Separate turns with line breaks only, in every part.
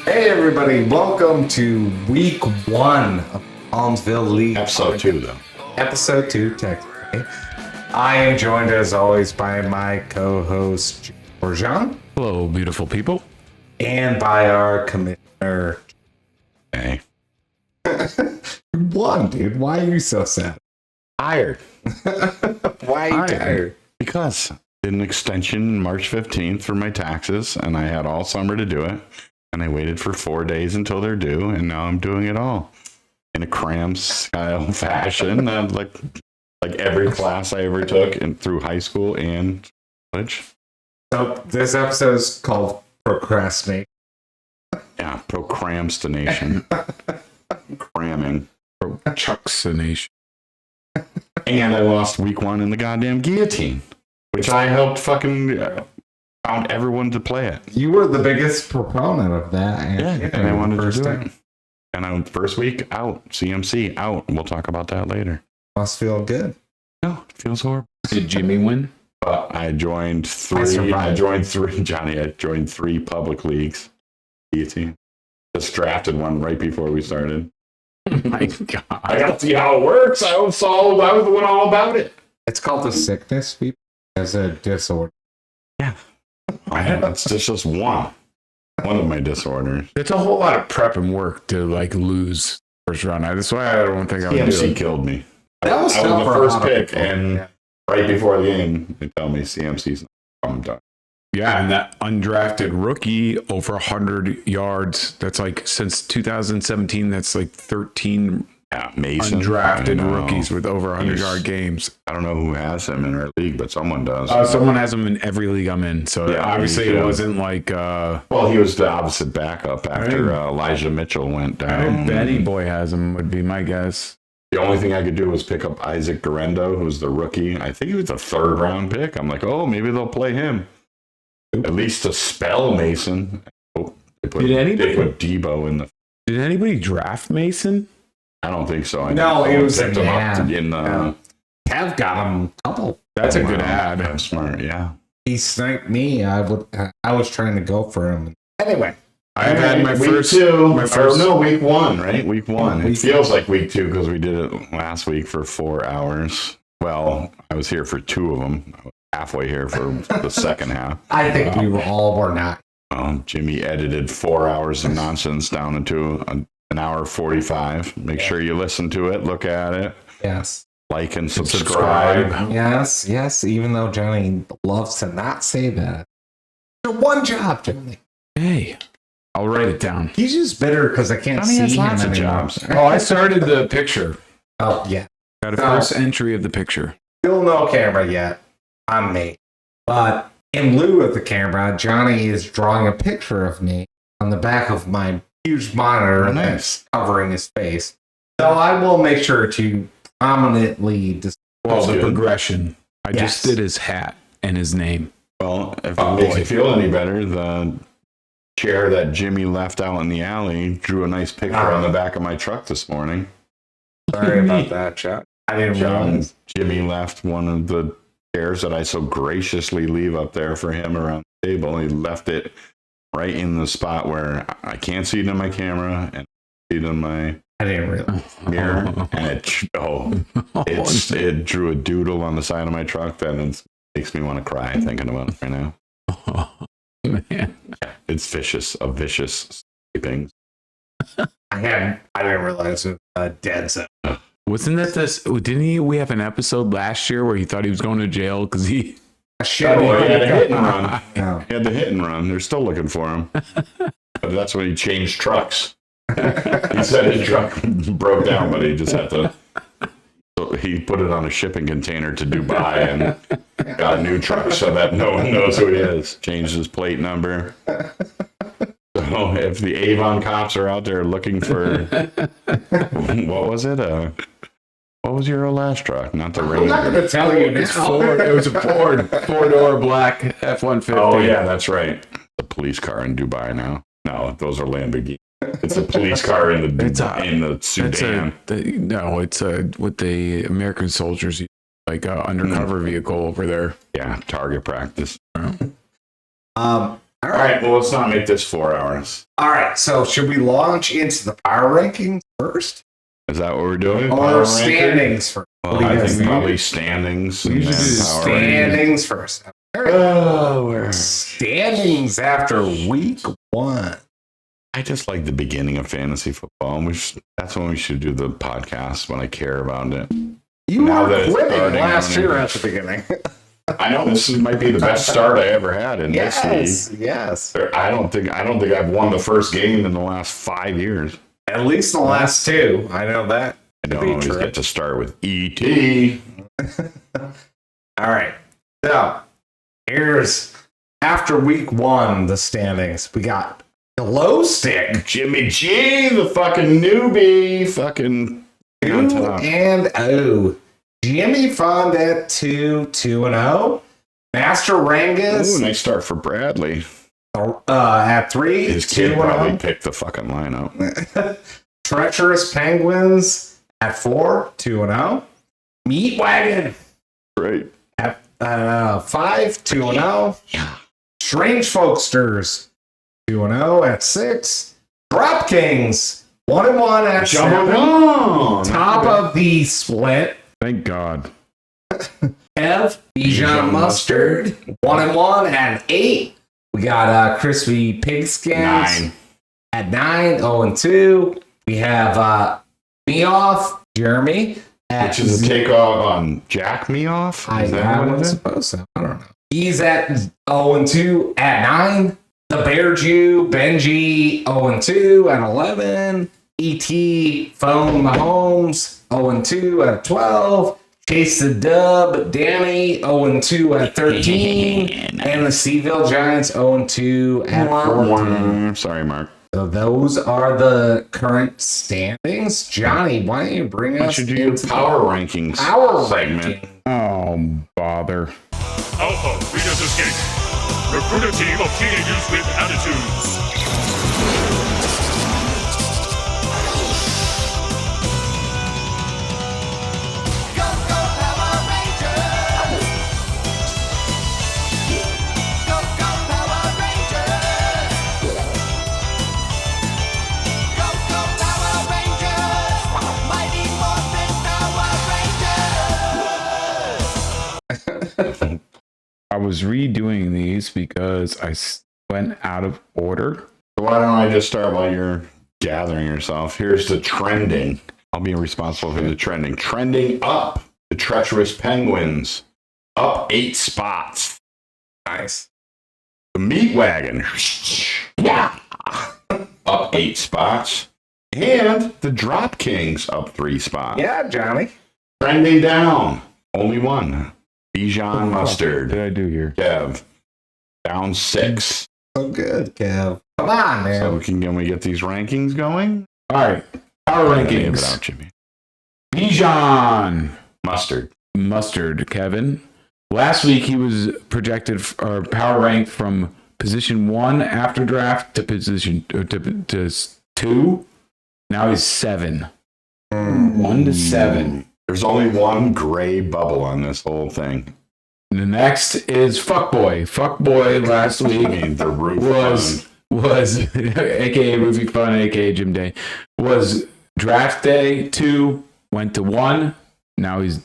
Hey everybody, welcome to week 1 of Collinsville League.
Episode 2, though.
Episode 2, technically. I am joined as always by my co-host, Jean.
Hello, beautiful people.
And by our commissioner.
Hey.
You won, dude. Why are you so sad?
Tired.
Why are you tired?
Because I did an extension March 15th for my taxes, and I had all summer to do it. And I waited for 4 days until they're due, and now I'm doing it all in a cram style fashion. like every class I ever took and through high school and college.
So this episode is called Procrastinate.
Yeah, procramsination. Cramming.
Chucksination.
And I lost week 1 in the goddamn guillotine, which I helped fucking found everyone to play it.
You were the biggest proponent of that.
And I wanted to do it. And I first week out, CMC out. We'll talk about that later.
Must feel good.
No, it feels horrible.
Did Jimmy win?
But I joined three. Johnny. I joined 3 public leagues. Guillotine. Just drafted one right before we started.
Oh my God.
I got to see how it works. I was the one all about it.
It's called the sickness, people. As a disorder.
Yeah. It's just one of my disorders.
It's a whole lot of prep and work to like lose first round. That's why I don't think I would do
CMC
it.
killed me.
That was
I
tough
was the
for a
first
lot of
pick,
people.
and right before the game, they tell me CMC's I'm done.
Yeah, and that undrafted rookie over 100 yards. That's like since 2017. That's like 13
Mason.
undrafted rookies with over 100-yard games.
I don't know who has him in our league, but someone does.
Someone has them in every league I'm in. So
Yeah,
obviously
me
it
too.
wasn't like.
Well, he was the opposite backup after Elijah Mitchell went down.
Benny Boy has them, would be my guess.
The only thing I could do was pick up Isaac Garendo, who's the rookie. I think he was a 3rd round pick. I'm like, oh, maybe they'll play him. At least to spell Mason. Oh, they put Debo in the.
Did anybody draft Mason?
I don't think so.
No, it was
picked him up
an
in the.
ad. Kev got him a couple.
That's a good
Wow.
ad.
I'm smart, yeah.
He sniped me. I was trying to go for him. Anyway,
I've had my
week
first.
2.
my first-
week 1, right? Week 1.
Week
It feels like week 2 because we did it last week for 4 hours. Well, I was here for 2 of them. I was halfway here for the second half.
I think we were not.
Jimmy edited 4 hours of nonsense down into an hour 45. Make sure you listen to it, look at it,
Yes.
like and subscribe.
Yes. Even though Johnny loves to not say that. Your one job, Johnny.
Hey, I'll write it down.
He's just bitter because I can't
Johnny
see
has
him
lots of
anymore.
jobs.
Oh, I started the picture.
Oh yeah.
Got a first entry of the picture.
Still no camera yet on me. But in lieu of the camera, Johnny is drawing a picture of me on the back of my huge monitor
Oh, nice.
that's covering his face. So I will make sure to prominently display.
Well,
That's
the
good.
progression. I
Yes.
just did his hat and his name.
Well, if
Oh,
it makes
boy.
you feel any better, the chair that Jimmy left out in the alley drew a nice picture on the back of my truck this morning.
Sorry about that, Chuck. I didn't realize.
Jimmy left one of the chairs that I so graciously leave up there for him around the table. He left it right in the spot where I can't see it in my camera and see it in my
I didn't realize.
mirror. And it drew a doodle on the side of my truck that makes me want to cry thinking about it right now.
Man.
It's vicious, a vicious sleeping.
I didn't realize it was dead zone.
Wasn't that this? We have an episode last year where he thought he was going to jail because he.
Shit.
He had a hit and run.
No.
He had the hit and run. They're still looking for him. But that's when he changed trucks. He said his truck broke down, but he just had to. So he put it on a shipping container to Dubai and got a new truck so that no one knows who he is. Changed his plate number. So if the Avon cops are out there looking for, what was it? What was your last truck? Not the
I'm not going
Ranger.
to tell you
It's
now.
Ford. It was a Ford, 4-door black F-150.
Oh yeah, that's right. The police car in Dubai now. No, those are Lamborghini. It's a police car in the Sudan.
It's what the American soldiers use, like an undercover vehicle over there.
Yeah, target practice. All right, well, let's not make this 4 hours.
All right, so should we launch into the power rankings first?
Is that what we're doing?
Or
Power
standings first?
Well,
What do you
I
guys
think
think?
probably standings.
We
And
usually
then
do
power
Standings first.
rankings. Oh,
Standings after week 1.
I just like the beginning of fantasy football. That's when we should do the podcast when I care about it.
You
Now that
were
it's
quitting
starting,
last
I
year
mean-
at the beginning.
I know might be the best start I ever had in this
Yes,
league.
yes.
I don't think I've won the first game in the last 5 years.
At least the last 2. I know that.
I don't
Be
always
true.
get to start with ET.
All right. So here's after week 1, the standings. We got Glow Stick.
Jimmy G, the fucking newbie, fucking on
2
top.
and 0. Jimmy Fond at 2-0. Master Rangus
Ooh, nice start for Bradley.
at 3,
His kid
2-0.
probably picked the fucking lineup.
Treacherous Penguins at 4, 2-0. Meat Wagon
Great.
at 5, 2-0.
Yeah.
Strange Folksters 2-0 at 6. Drop Kings 1-1 at 7. Top of the split.
Thank God.
Kev Bijan Mustard 1-1 at 8. We got Crispy Pigskins
9.
at 9, 0-2. We have Me Off Jeremy at
Which is a takeoff on Jack Me Off?
I
Is that what it
wasn't
is?
supposed to. I don't know. He's at 0-2 at 9. The Bear Jew, Benji, 0-2 at 11. E.T. Phone Mahomes, 0-2 at 12. Chase the Dub, Danny, 0-2 at 13. And the C-Ville Giants, 0-2 at 14.
Sorry, Mark.
So those are the current standings. Johnny, why don't you bring
Why
us
don't you do your
into
power rankings
our
segment?
ranking?
Oh, bother.
Alpha Readers Escape. Recruit a team of teenagers with attitudes.
Go, go, Power Rangers! Go, go, Power Rangers! Go, go, Power Rangers! Mighty Morphin Power Rangers!
I was redoing these because I went out of order.
Why don't I just start while you're gathering yourself? Here's the trending. I'll be responsible for the trending. Trending up, the Treacherous Penguins, up 8 spots.
Nice.
The Meat Wagon, yeah, up 8 spots. And the Drop Kings, up 3 spots.
Yeah, Johnny.
Trending down, only one. Bijan
What
Mustard,
did I do here?
Kev, down 6.
So good, Kev. Come on, man.
So can we get these rankings going?
All right. Power
Give it
rankings.
out, Jimmy.
Bijan
Mustard.
Mustard, Kevin. Last week he was projected or power ranked from position 1 after draft to position to 2. Now he's 7. 1 to 7.
There's only one gray bubble on this whole thing.
The next is Fuckboy. Fuckboy last
I
week
mean, the roof
was aka Roofie Fun, aka Jim Day, was draft day 2, went to 1. Now he's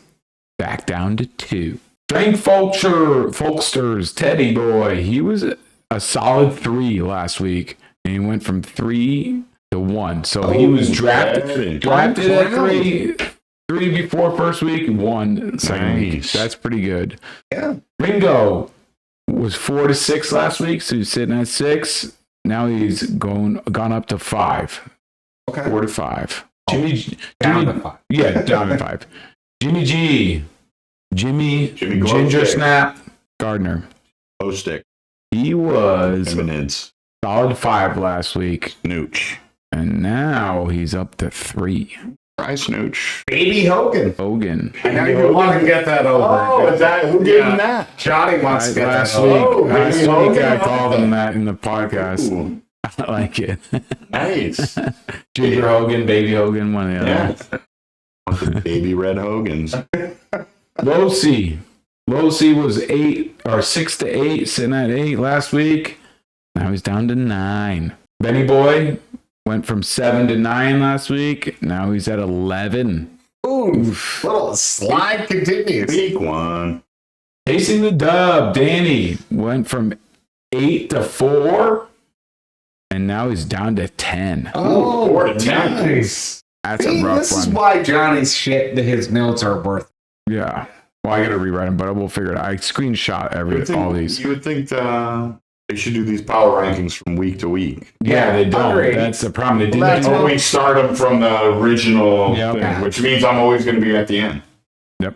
back down to 2. Strength Folksters, Teddy Boy. He was a solid 3 last week, and he went from 3 to 1. So he was drafted at 3 before first week, 1 second week.
Nice.
That's pretty good.
Yeah.
Ringo was 4 to 6 last week, so he's sitting at 6. Now he's gone up to 5.
Okay.
4 to 5.
Down to 5.
Yeah, down to 5. Jimmy G. Jimmy
Jimmy
Ginger
Glowstick.
Snap Gardner.
Glow stick.
He was
Eminids.
solid 5 last week,
Snooch.
and now he's up to 3.
Try Snooch.
Baby Hogan.
Hogan.
I know you want to get that over.
Oh, is that who gave him that?
Johnny wants to get
Last
that
week,
over.
last
Baby
week I
Hogan.
called him that in the podcast.
Ooh,
I like it.
nice.
Ginger Hogan, Baby Hogan, one of the
Yeah.
other.
Want the baby red Hogans.
Low C was 6 to 8, sitting at 8 last week. Now he's down to 9. Benny Boy went from 7 to 9 last week. Now he's at 11.
Oof. Little slide continues.
Week 1.
Chasing the dub, Danny went from 8 to 4. And now he's down to 10.
Oh,
4 to 10.
nice.
That's
See,
a rough
this
one.
is why Johnny's shit, his notes are worth.
Yeah. Well, I got to rewrite them, but we'll figure it out. I screenshot all these.
You would think they should do these power rankings from week to week.
Yeah, they don't.
Agreed.
That's the problem. They didn't.
That's
do
when we start them from the original
Yep.
thing, which means I'm always going to be at the end.
Yep.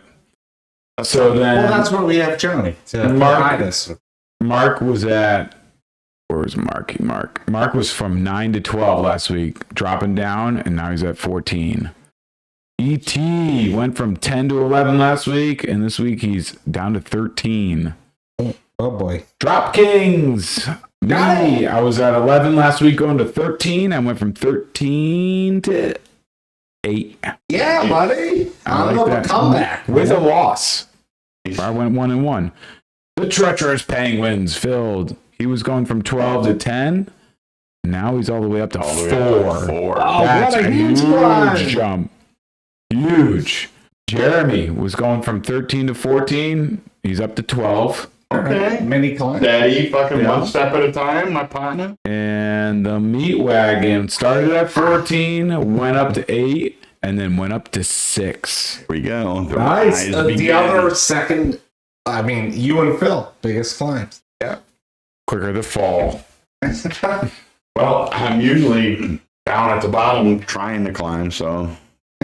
So then,
Well, that's where we have Johnny to
Mark-
guide us.
Mark was at. Where was Mark? Mark was from 9 to 12 last week, dropping down, and now he's at 14. ET went from 10 to 11 last week, and this week he's down to 13.
Oh boy.
Drop Kings. Me. I was at 11 last week, going to 13. I went from 13 to 8
Yeah, buddy.
I
I'm
like
a
that.
comeback
with a loss. I went 1-1. The treacherous Penguins filled. He was going from 12 to 10. Now he's all the way up to
All the way
4.
up to 4.
Oh,
That's
what a
a
huge
huge
climb.
jump. Huge. Jeremy was going from 13 to 14. He's up to 12.
Okay.
Mini climb.
Steady, fucking
Yeah.
one step at a time, my partner.
And the meat wagon started at 14, went up to 8, and then went up to 6.
Here we go. The
Nice.
rise
The
begins.
other second, I mean, you and Phil, biggest climbs. Yeah.
Quicker to fall.
Well, I'm usually down at the bottom trying to climb, so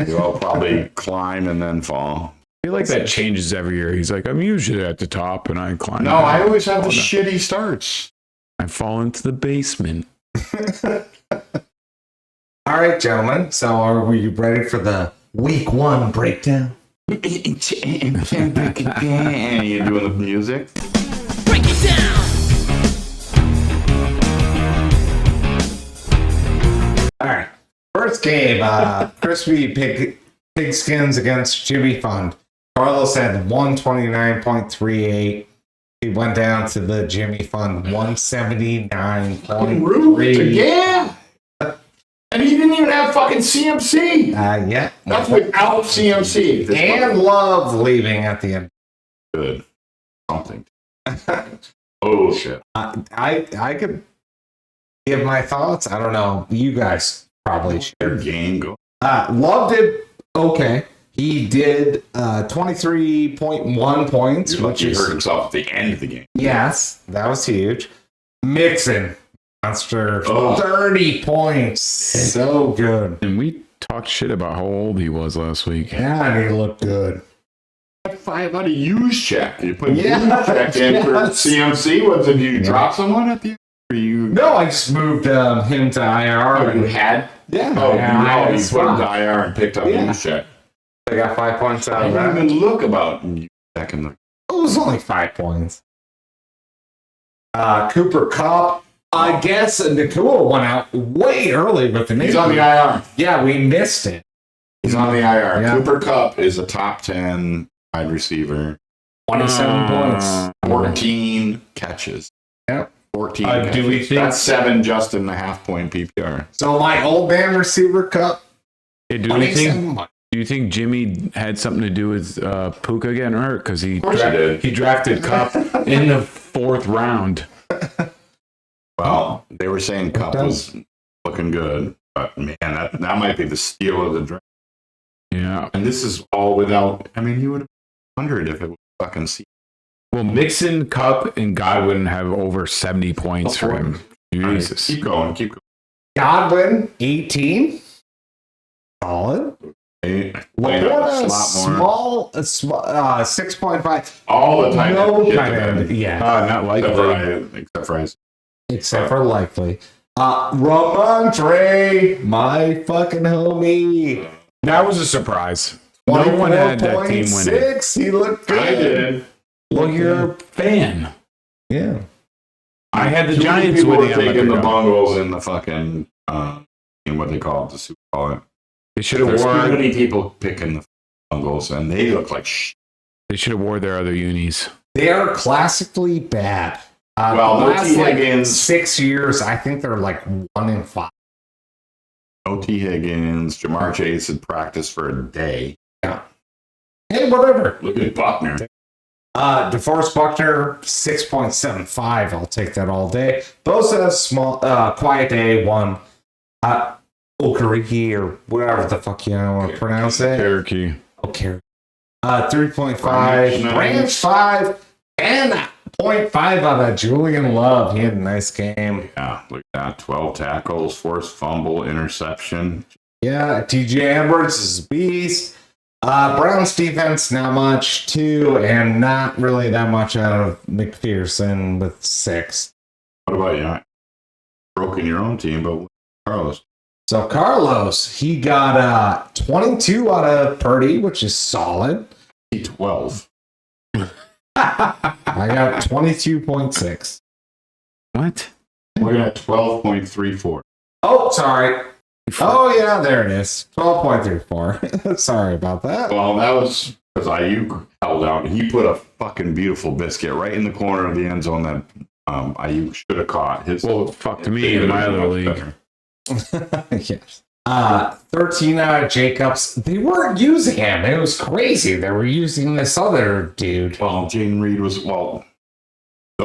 you'll probably climb and then fall.
I feel like that changes every year. He's like, I'm usually at the top, and I climb.
No, I always have the
Fall down.
shitty starts.
I fall into the basement.
All right, gentlemen. So are we ready for the week 1 breakdown?
And you're doing the music?
Break it down.
All right. First game, Crispy Pigskins against Jimmy Fund. Carlos had 129.38. He went down to the Jimmy Fund 179.3.
Again! And he didn't even have fucking CMC.
Yeah.
That's without CMC. This
And Love leaving at the end.
good. Something. Oh, shit.
I could give my thoughts. I don't know. You guys probably should.
Their game go.
Love did okay. He did 23.1 points,
You're
which
lucky he
is
hurt himself at the end of the game.
yes, that was huge. Mixon, monster,
Oh.
30 points, so good.
And we talked shit about how old he was last week.
Yeah, and he looked good.
5 out of use check. You put
Yeah,
use check in for
yes.
CMC. What did you drop someone at the end? Or you?
No, I just moved him to IR.
Oh, you had?
Yeah,
Oh,
yeah, I
no,
had a
you put him
spot.
to IR and picked up
Yeah.
use check.
I got 5 points out
I
of that.
didn't even look about use check in the.
It was only 5 points. Cooper Cup. I guess Nakua went out way early with the
He's on the IR.
Yeah, we missed it.
He's on the IR.
Yeah.
Cooper Cup is a top 10 wide receiver.
27 points.
14 catches.
Yep.
14
do
catches.
we think-
That's 7 just in the half point PPR.
So my old man receiver Cup.
Hey, do
27
you think Jimmy had something to do with Puka getting hurt? Because he
course he did.
he drafted Cup in the 4th round.
Well, they were saying Cup
does.
was looking good, but man, that might be the steal of the draft.
Yeah.
And this is all without. I mean, you would have wondered if it was fucking C.
Well, Mixon, Cup, and Godwin have over 70 points for him. Jesus.
Keep going. Keep going.
Godwin 18. Solid.
Hey, playing out
What
a
a
slot more.
small 6.5.
All the time.
No
Shit
tight
to
end.
bed.
Yeah.
Not
Except for Isaac.
Except for likely. Ramondre, my fucking homie.
That was a surprise. No one had that team winning.
24.6. He looked good.
I did.
Well, you're a fan.
Yeah.
I had the
Too many
Giants
people were
winning. I'm like,
taking the
"They're done."
Bungles in the fucking in what they call it, the Super Bowl.
They should have
There's too
wore.
many people picking the Bungles, and they look like
They should have wore their other unis.
They are classically bad.
Well,
the
no
last
T.
like
Higgins.
6 years, I think they're like 1-5.
No T. Higgins. Jamar Chase had practiced for a day.
Yeah. Hey, whatever.
Look at Buckner.
DeForest Buckner, 6.75. I'll take that all day. Bosa, small, quiet day, 1. Okereke, or whatever the fuck you want to pronounce it.
Cherokee.
Okay. 3.5.
Branch,
Branch 5. And 0.5 out of Julian Love. He had a nice game.
Yeah, look at that. 12 tackles, forced fumble, interception.
Yeah, TJ Edwards is a beast. Browns defense, not much, 2, and not really that much out of McPherson with 6.
What about you? Broken your own team, but Carlos.
So Carlos, he got 22 out of Purdy, which is solid.
12.
I got 22.6.
What?
Looking at 12.34.
Oh, sorry. Oh, yeah, there it is. 12.34. Sorry about that.
Well, that was because Ayuk held out. He put a fucking beautiful biscuit right in the corner of the end zone that Ayuk should have caught.
Well, fuck to me in my other league.
Yes. 13 out of Jacobs. They weren't using him. It was crazy. They were using this other dude.
Well, Jaden Reed was, they'll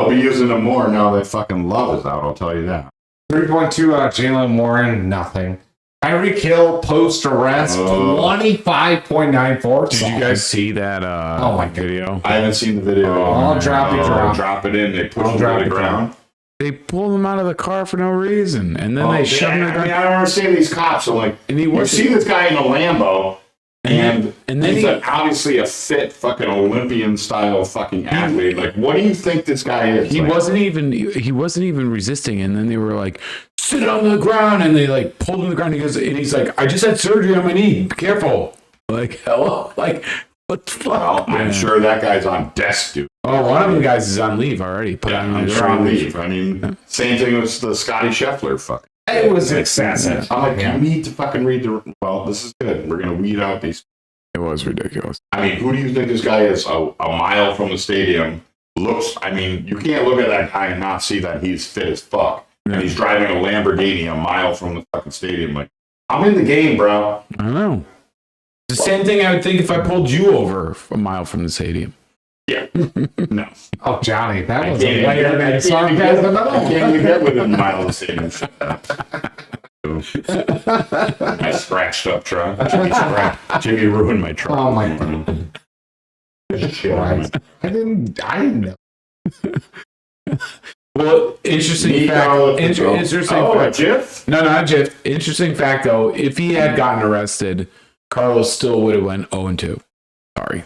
be using him more now that fucking Love is out, I'll tell you that.
3.2 out of Jalen Warren. Nothing. Tyreek Hill post arrest. 25.94.
Did you guys see that
Oh my God.
video?
I haven't seen the video.
I'll drop it,
Drop it in. They push
I'll
him
drop
to the
it
ground.
They pulled him out of the car for no reason, and then they shoved him in the
I mean,
ground.
I don't understand these cops. So, like,
And he
you
wasn't-
see this guy in a Lambo, and
then
he's
he-
obviously a fit fucking Olympian style fucking athlete. Like, what do you think this guy is?
He
Like,
wasn't even resisting, and then they were like, "Sit on the ground," and they like pulled him to the ground. And he's like, "I just had surgery on my knee. Be careful." Like, hello, like what the fuck?
Well, I'm
man?
sure that guy's on desk duty.
Oh, one of the guys is on leave already. Put
Yeah,
on
I'm sure on leave. I mean, same thing with the Scotty Scheffler fuck.
It was excessive.
I'm like,
Yeah.
you need to fucking read the. Well, this is good. We're gonna weed out these.
It was ridiculous.
I mean, who do you think this guy is? A mile from the stadium. Looks. I mean, you can't look at that guy and not see that he's fit as fuck.
Yeah.
And he's driving a Lamborghini a mile from the fucking stadium. Like, I'm in the game, bro.
I don't know. The same thing I would think if I pulled you over a mile from the stadium.
Yeah. No.
Oh, Johnny, that
I
was
can't
a later
even
than
get-
sarcasm at
I
all.
can't even get within a mile of the stadium. Shut up. I scratched up truck. Jimmy ruined my truck.
Oh my God.
Shit,
Christ. I didn't know.
Well, interesting
Nico,
fact. Interesting
oh, a
fact.
GIF?
No, not Jeff. Interesting fact though. If he had gotten arrested, Carlos still would have went 0-2. Sorry.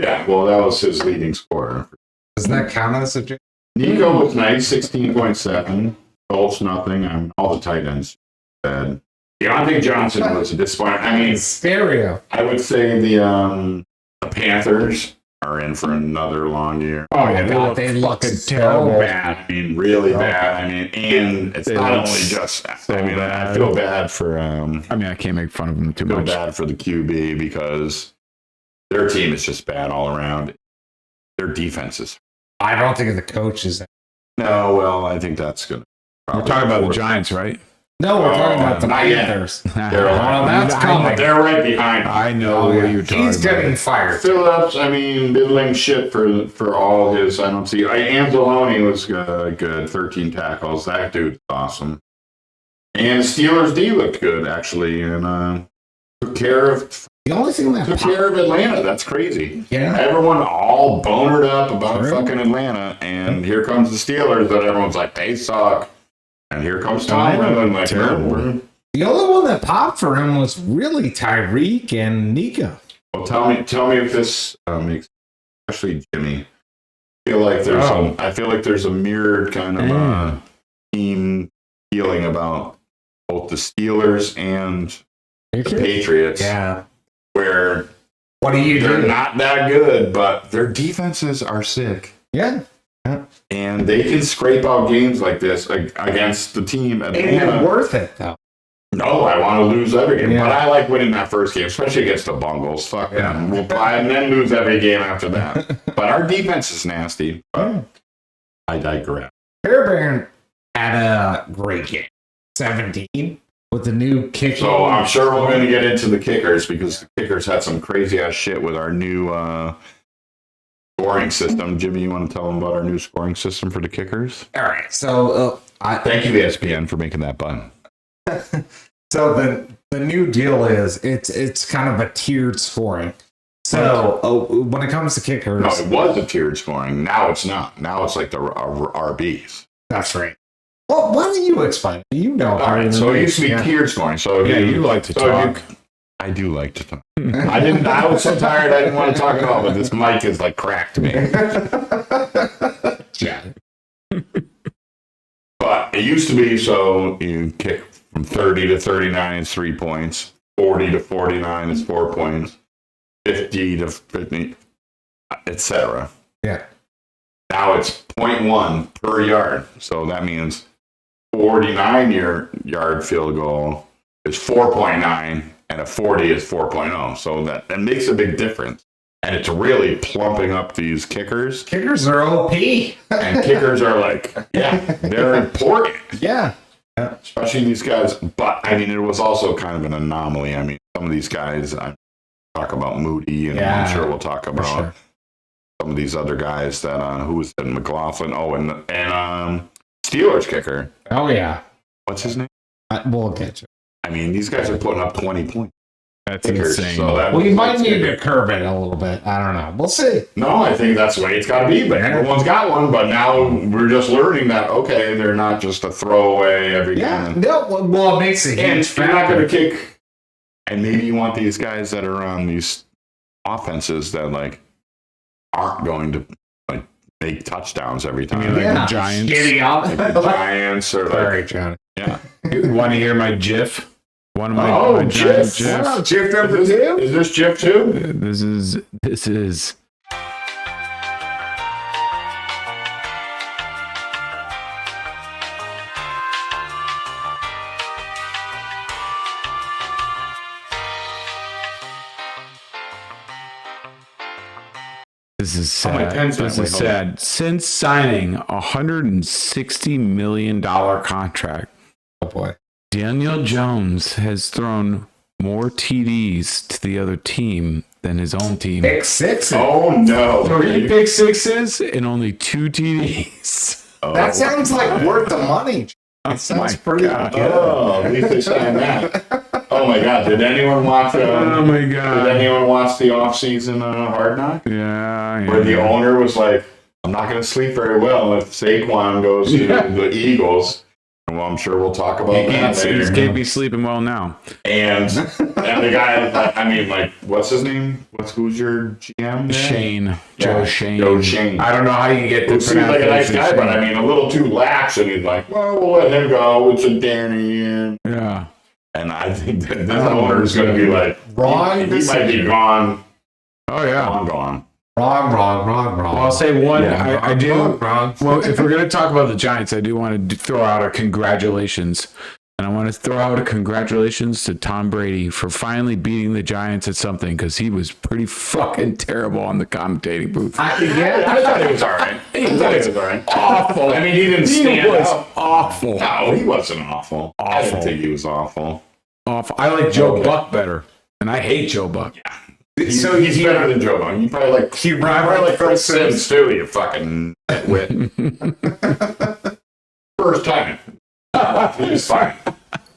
Yeah, well, that was his leading scorer.
Does that count as a joke?
Nico was nice, 16.7. Colts, nothing. I mean, all the tight ends bad. Deontay Johnson was a disappointment. I mean,
Stereo.
I would say the Panthers are in for another long year.
Oh yeah,
God, they look
fucking
so
terrible.
Bad. I mean, really bad. I mean, and it's
They
not
look
only just.
so
I mean, I
bad.
feel bad for
I mean, I can't make fun of him too
feel
much.
bad for the QB because their team is just bad all around. Their defense is.
I don't think the coach is.
No, well, I think that's gonna.
We're talking about the Giants, right?
No, we're talking about the
not yet.
Panthers.
Carolina.
Oh, that's coming.
They're right behind.
I know
Oh,
what
yeah.
you're talking
He's getting
about.
fired.
Phillips, I mean, middling shit for all his. I don't see. Anzalone was good, 13 tackles. That dude's awesome. And Steelers D looked good actually, and took care of
The only thing that
Atlanta. That's crazy.
yeah,
Everyone all bonered up about
True.
fucking Atlanta, and here comes the Steelers. That everyone's like, they suck. And here comes Tom. And like,
Terrible.
the only one that popped for him was really Tyreek and Nico.
well, tell me if this makes, especially Jimmy. I feel like there's a mirrored kind of team feeling about both the Steelers and the Patriots.
Yeah.
Where
What do you
they're
do?
not that good, but their defenses are sick.
Yeah.
And they can scrape out games like this against the team
Ain't
Atlanta.
it worth it though?
No, I want to lose every game,
Yeah.
but I like winning that first game, especially against the Bungles. Fuck them. We'll buy and then lose every game after that. But our defense is nasty. But I digress.
Fairbairn had a great game. 17 with the new kicking.
So I'm sure we're going to get into the kickers because the kickers had some crazy ass shit with our new scoring system. Jimmy, you want to tell them about our new scoring system for the kickers?
All right. So
Thank you, ESPN, for making that button.
So the new deal is it's kind of a tiered scoring. So when it comes to kickers,
No, it was a tiered scoring. Now it's not. Now it's like the RBs.
that's right. Well, why don't you explain it? You know.
All right. So it used to be tiered scoring. So
You like to talk.
I do like to talk. I was so tired. I didn't want to talk at all. But this mic is like cracked me.
Yeah.
But it used to be so you kick from 30 to 39 is 3 points, 40 to 49 is 4 points, 50 to 50, etc.
Yeah.
Now it's 0.1 per yard. So that means 49-yard field goal is 4.9 and a 40 is 4.0. So that makes a big difference. And it's really plumping up these kickers.
Kickers are OP.
And kickers are like, yeah, they're important.
Yeah.
Especially these guys. But, I mean, it was also kind of an anomaly. I mean, some of these guys, I talk about Moody, and I'm sure we'll talk about some of these other guys that, who was in McLaughlin? Oh, and Steelers kicker.
Oh, yeah.
What's his name?
We'll get you.
I mean, these guys are putting up 20 points.
That's
Kickers,
insane.
so that
Well, you
was
might
like
need to curb it a little bit. I don't know. We'll see.
No, I think that's the way it's got to be. But everyone's got one. But now we're just learning that, okay, they're not just a throwaway every
Yeah.
time.
No. Well, it makes a
And
huge
you're not
factor.
going to kick. And maybe you want these guys that are on these offenses that like aren't going to like make touchdowns every time.
mean like the Giants?
Shitty out.
Like the Giants or like,
Sorry, Johnny.
yeah.
Want to hear my GIF? One of my,
Oh,
my giant
GIF.
GIF.
Wow, Jif number
Is
two.
this Jeff too?
This is. This is
Oh, my
sad.
pen's not-
This
wait,
is
hold on.
sad. Since signing a $160 million contract,
Oh boy.
Daniel Jones has thrown more TDs to the other team than his own team.
Pick six.
Oh no.
3 pick sixes and only 2 TDs.
That sounds like worth the money.
Oh
That sounds
my
pretty
God.
good.
Oh, at least they signed that. Oh my God! Did anyone watch?
Oh my
Did
God.
anyone watch the off-season Hard Knock?
Yeah.
Where the owner was like, "I'm not going to sleep very well if Saquon goes to the Eagles." Well, I'm sure we'll talk about
He
that later.
can't be sleeping well now.
And the guy, I mean, like, what's his name? Who's your GM? there?
Shane. Joe
Yeah,
Shane.
Joe Shane.
I don't know how you get
Who
the
seems like a nice guy,
pronunciation.
but I mean, a little too lax. And he's like, "Well, we'll let him go. It's a Danny."
Yeah.
And I think that this owner's going to be like,
Wrong
He might be
decision.
gone.
Oh, yeah.
Gone.
Wrong.
Well, I'll say one.
Yeah,
I do.
wrong.
Well, if we're going to talk about the Giants, I do want to throw out a congratulations. And I want to throw out a congratulations to Tom Brady for finally beating the Giants at something because he was pretty fucking terrible on the commentating booth.
I thought he was all right. I thought he was all right.
Awful.
I mean, he didn't stand
was
up.
awful.
No, he wasn't awful. I didn't
Awful.
think he was awful.
Awful. I like Joe Buck better. And I hate Joe Buck.
So
He's better than Joe Biden. You probably like
probably like
Chris Sims too. You fucking wit. First time. He's fine.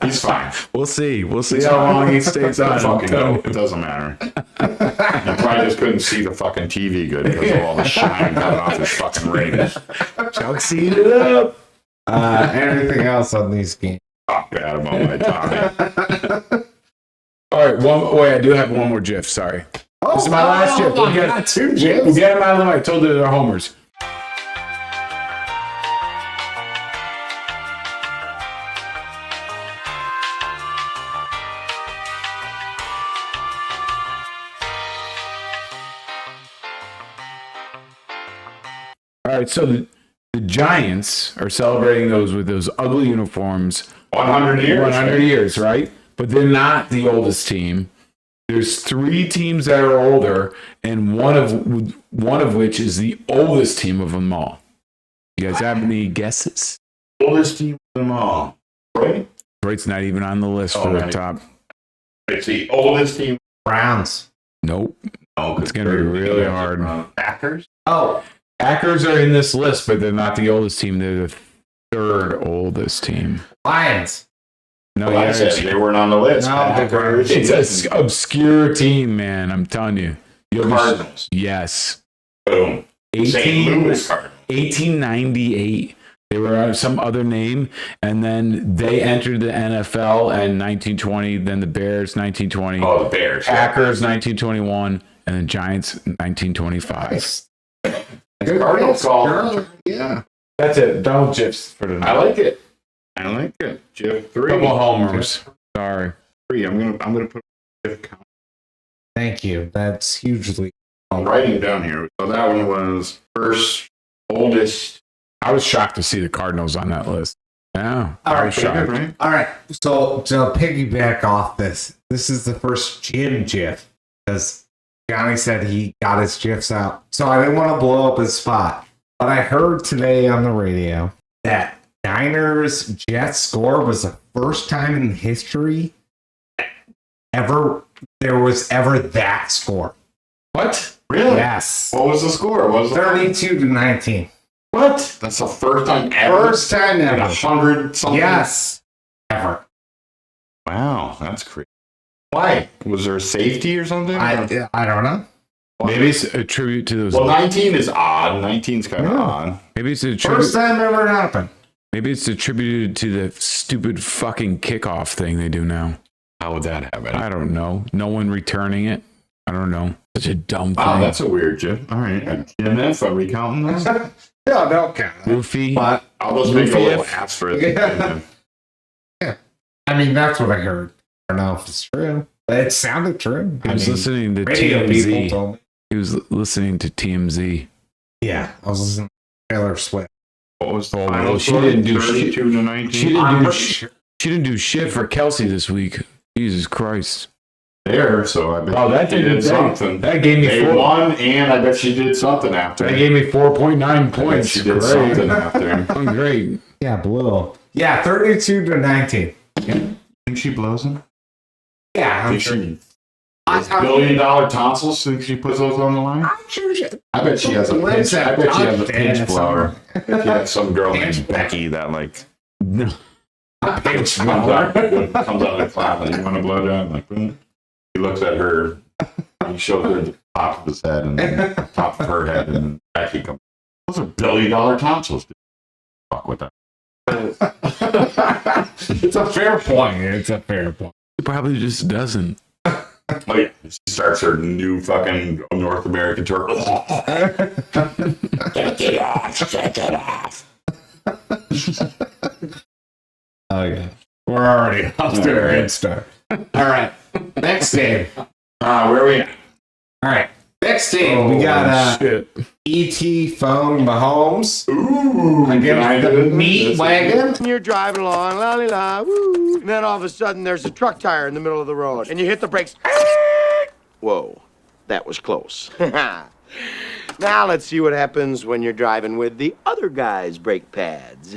He's fine.
We'll see. We'll see how long he stays on.
Fucking no, it doesn't matter. You probably just couldn't see the fucking TV good because of all the shine coming off his fucking rings.
Chuck's eat it up.
anything else on these games?
Talk bad about my Tommy.
All right. Wait, I do have one more GIF. Sorry. This is my last GIF. We'll get,
two
we'll
gyms.
get him out of the way. I told you they're homers. All right, so the Giants are celebrating those with those ugly uniforms.
100 years.
100 years, right? But they're not the oldest team. There's 3 teams that are older, and one of which is the oldest team of them all. You guys have any guesses?
Oldest team of them all. Right?
Detroit's not even on the list
Oh,
for the
right.
top.
It's the oldest team.
Browns.
Nope.
Oh,
It's gonna be really hard.
Packers?
Oh,
Packers are in this list, but they're not the oldest team. They're the third oldest team.
Lions.
No,
Well, I
yeah,
said they weren't on the list.
No,
Packers.
it's an obscure team, man. I'm telling you. You'll be-
Cardinals.
Yes.
Boom. St.
18,
Louis Cardinals.
1898. They were some other name, and then they entered the NFL in 1920. Then the Bears, 1920.
Oh, the Bears.
Packers, 1921, and the Giants, 1925.
Nice.
Cardinals call.
Girl. Yeah.
That's it. Double GIFs for tonight.
I like it. I like it. Jeff 3.
Couple homers. Sorry.
3. I'm gonna put Jeff count.
Thank you. That's hugely.
I'm writing it down here. So that one was first oldest.
I was shocked to see the Cardinals on that list. Yeah.
All
I
right,
was shocked.
Right?
All right. So to piggyback off this is the first Jim GIF because Johnny said he got his GIFs out. So I didn't want to blow up his spot. But I heard today on the radio that Niners Jets score was the first time in history ever there was ever that score.
What?
Really?
Yes.
What was the score? What was the
32-19.
What? That's the first time ever.
First time
Like
ever.
100 something.
Yes. Ever.
Wow, that's crazy. Why? Was there a safety or something?
I don't know.
Maybe it's a tribute to those.
Well, 19 is odd. 19's kind of
Yeah.
odd.
Maybe it's a
First
tribute.
time ever happened.
Maybe it's attributed to the stupid fucking kickoff thing they do now.
How would that happen?
I don't know. No one returning it. I don't know. Such a dumb thing.
Wow, that's a weird Jeff. All right. And then are we counting this?
No, don't count.
Goofy.
But
I'll just make a
Goofy
little
if-
asterisk.
I mean, that's what I heard. I don't know if it's true, but it sounded true.
I was listening to
radio people
TMZ.
told me.
He was listening to TMZ.
Yeah, I was listening to Taylor Swift.
What was the
Oh,
final
well, she
score?
didn't do
32
shit.
to 19.
She didn't
I'm
do
pretty
sh-
sure.
She didn't do shit for Kelsey this week. Jesus Christ.
There, so I bet
Oh, that
she
did
did something.
That gave me
They
four.
won, and I bet she did something after.
That gave me 4.9
I bet
points.
she did
Great.
something after.
I'm great.
Yeah, blue. Yeah, 32-19.
Think she blows him?
Yeah, I'm
Think
sure.
she $1 billion tonsils? Think she puts those on the line?
I'm sure she,
I bet she has a
Lives
pinch. I
at
bet she has a
Dodge
pinch
Dance
blower.
somewhere.
She has some girl
Pinch
named
blower.
Becky that like
No.
pinch
comes out of the cloud and you want to blow down like boom. He looks at her. He shows her the top of his head and then the top of her head, and then Becky comes. Those are $1 billion tonsils. Dude. Fuck with that.
It's a fair point. It's a fair point.
He probably just doesn't.
Like she starts her new fucking North American tour. Take it off. Take it off.
Oh, yeah. We're already off to a good start. All right. Next game.
Where are we at?
All right. Next game, we got
shit.
E.T. Phone Mahomes
Ooh,
against the meat wagon.
And you're driving along, la la la, woo. And then all of a sudden, there's a truck tire in the middle of the road, and you hit the brakes. Whoa, that was close. Now let's see what happens when you're driving with the other guy's brake pads.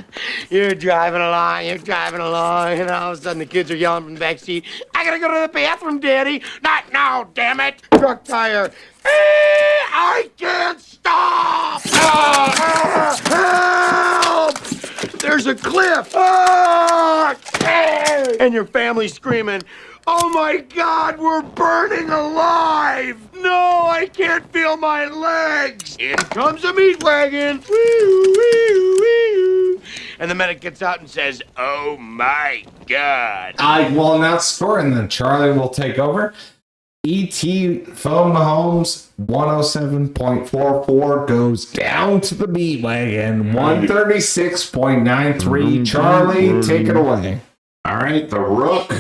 You're driving along, and all of a sudden the kids are yelling from the back seat, I gotta go to the bathroom, Daddy. Not now, damn it. Truck tire. I can't stop. Help! There's a cliff. And your family's screaming, oh my God, we're burning alive! No, I can't feel my legs! In comes a meat wagon! Woo, woo, woo. And the medic gets out and says, oh my God!
I will announce score, and then Charlie will take over. E.T. Phone Mahomes 107.44 goes down to the meat wagon 136.93. Charlie, take it away.
All right, the Rook.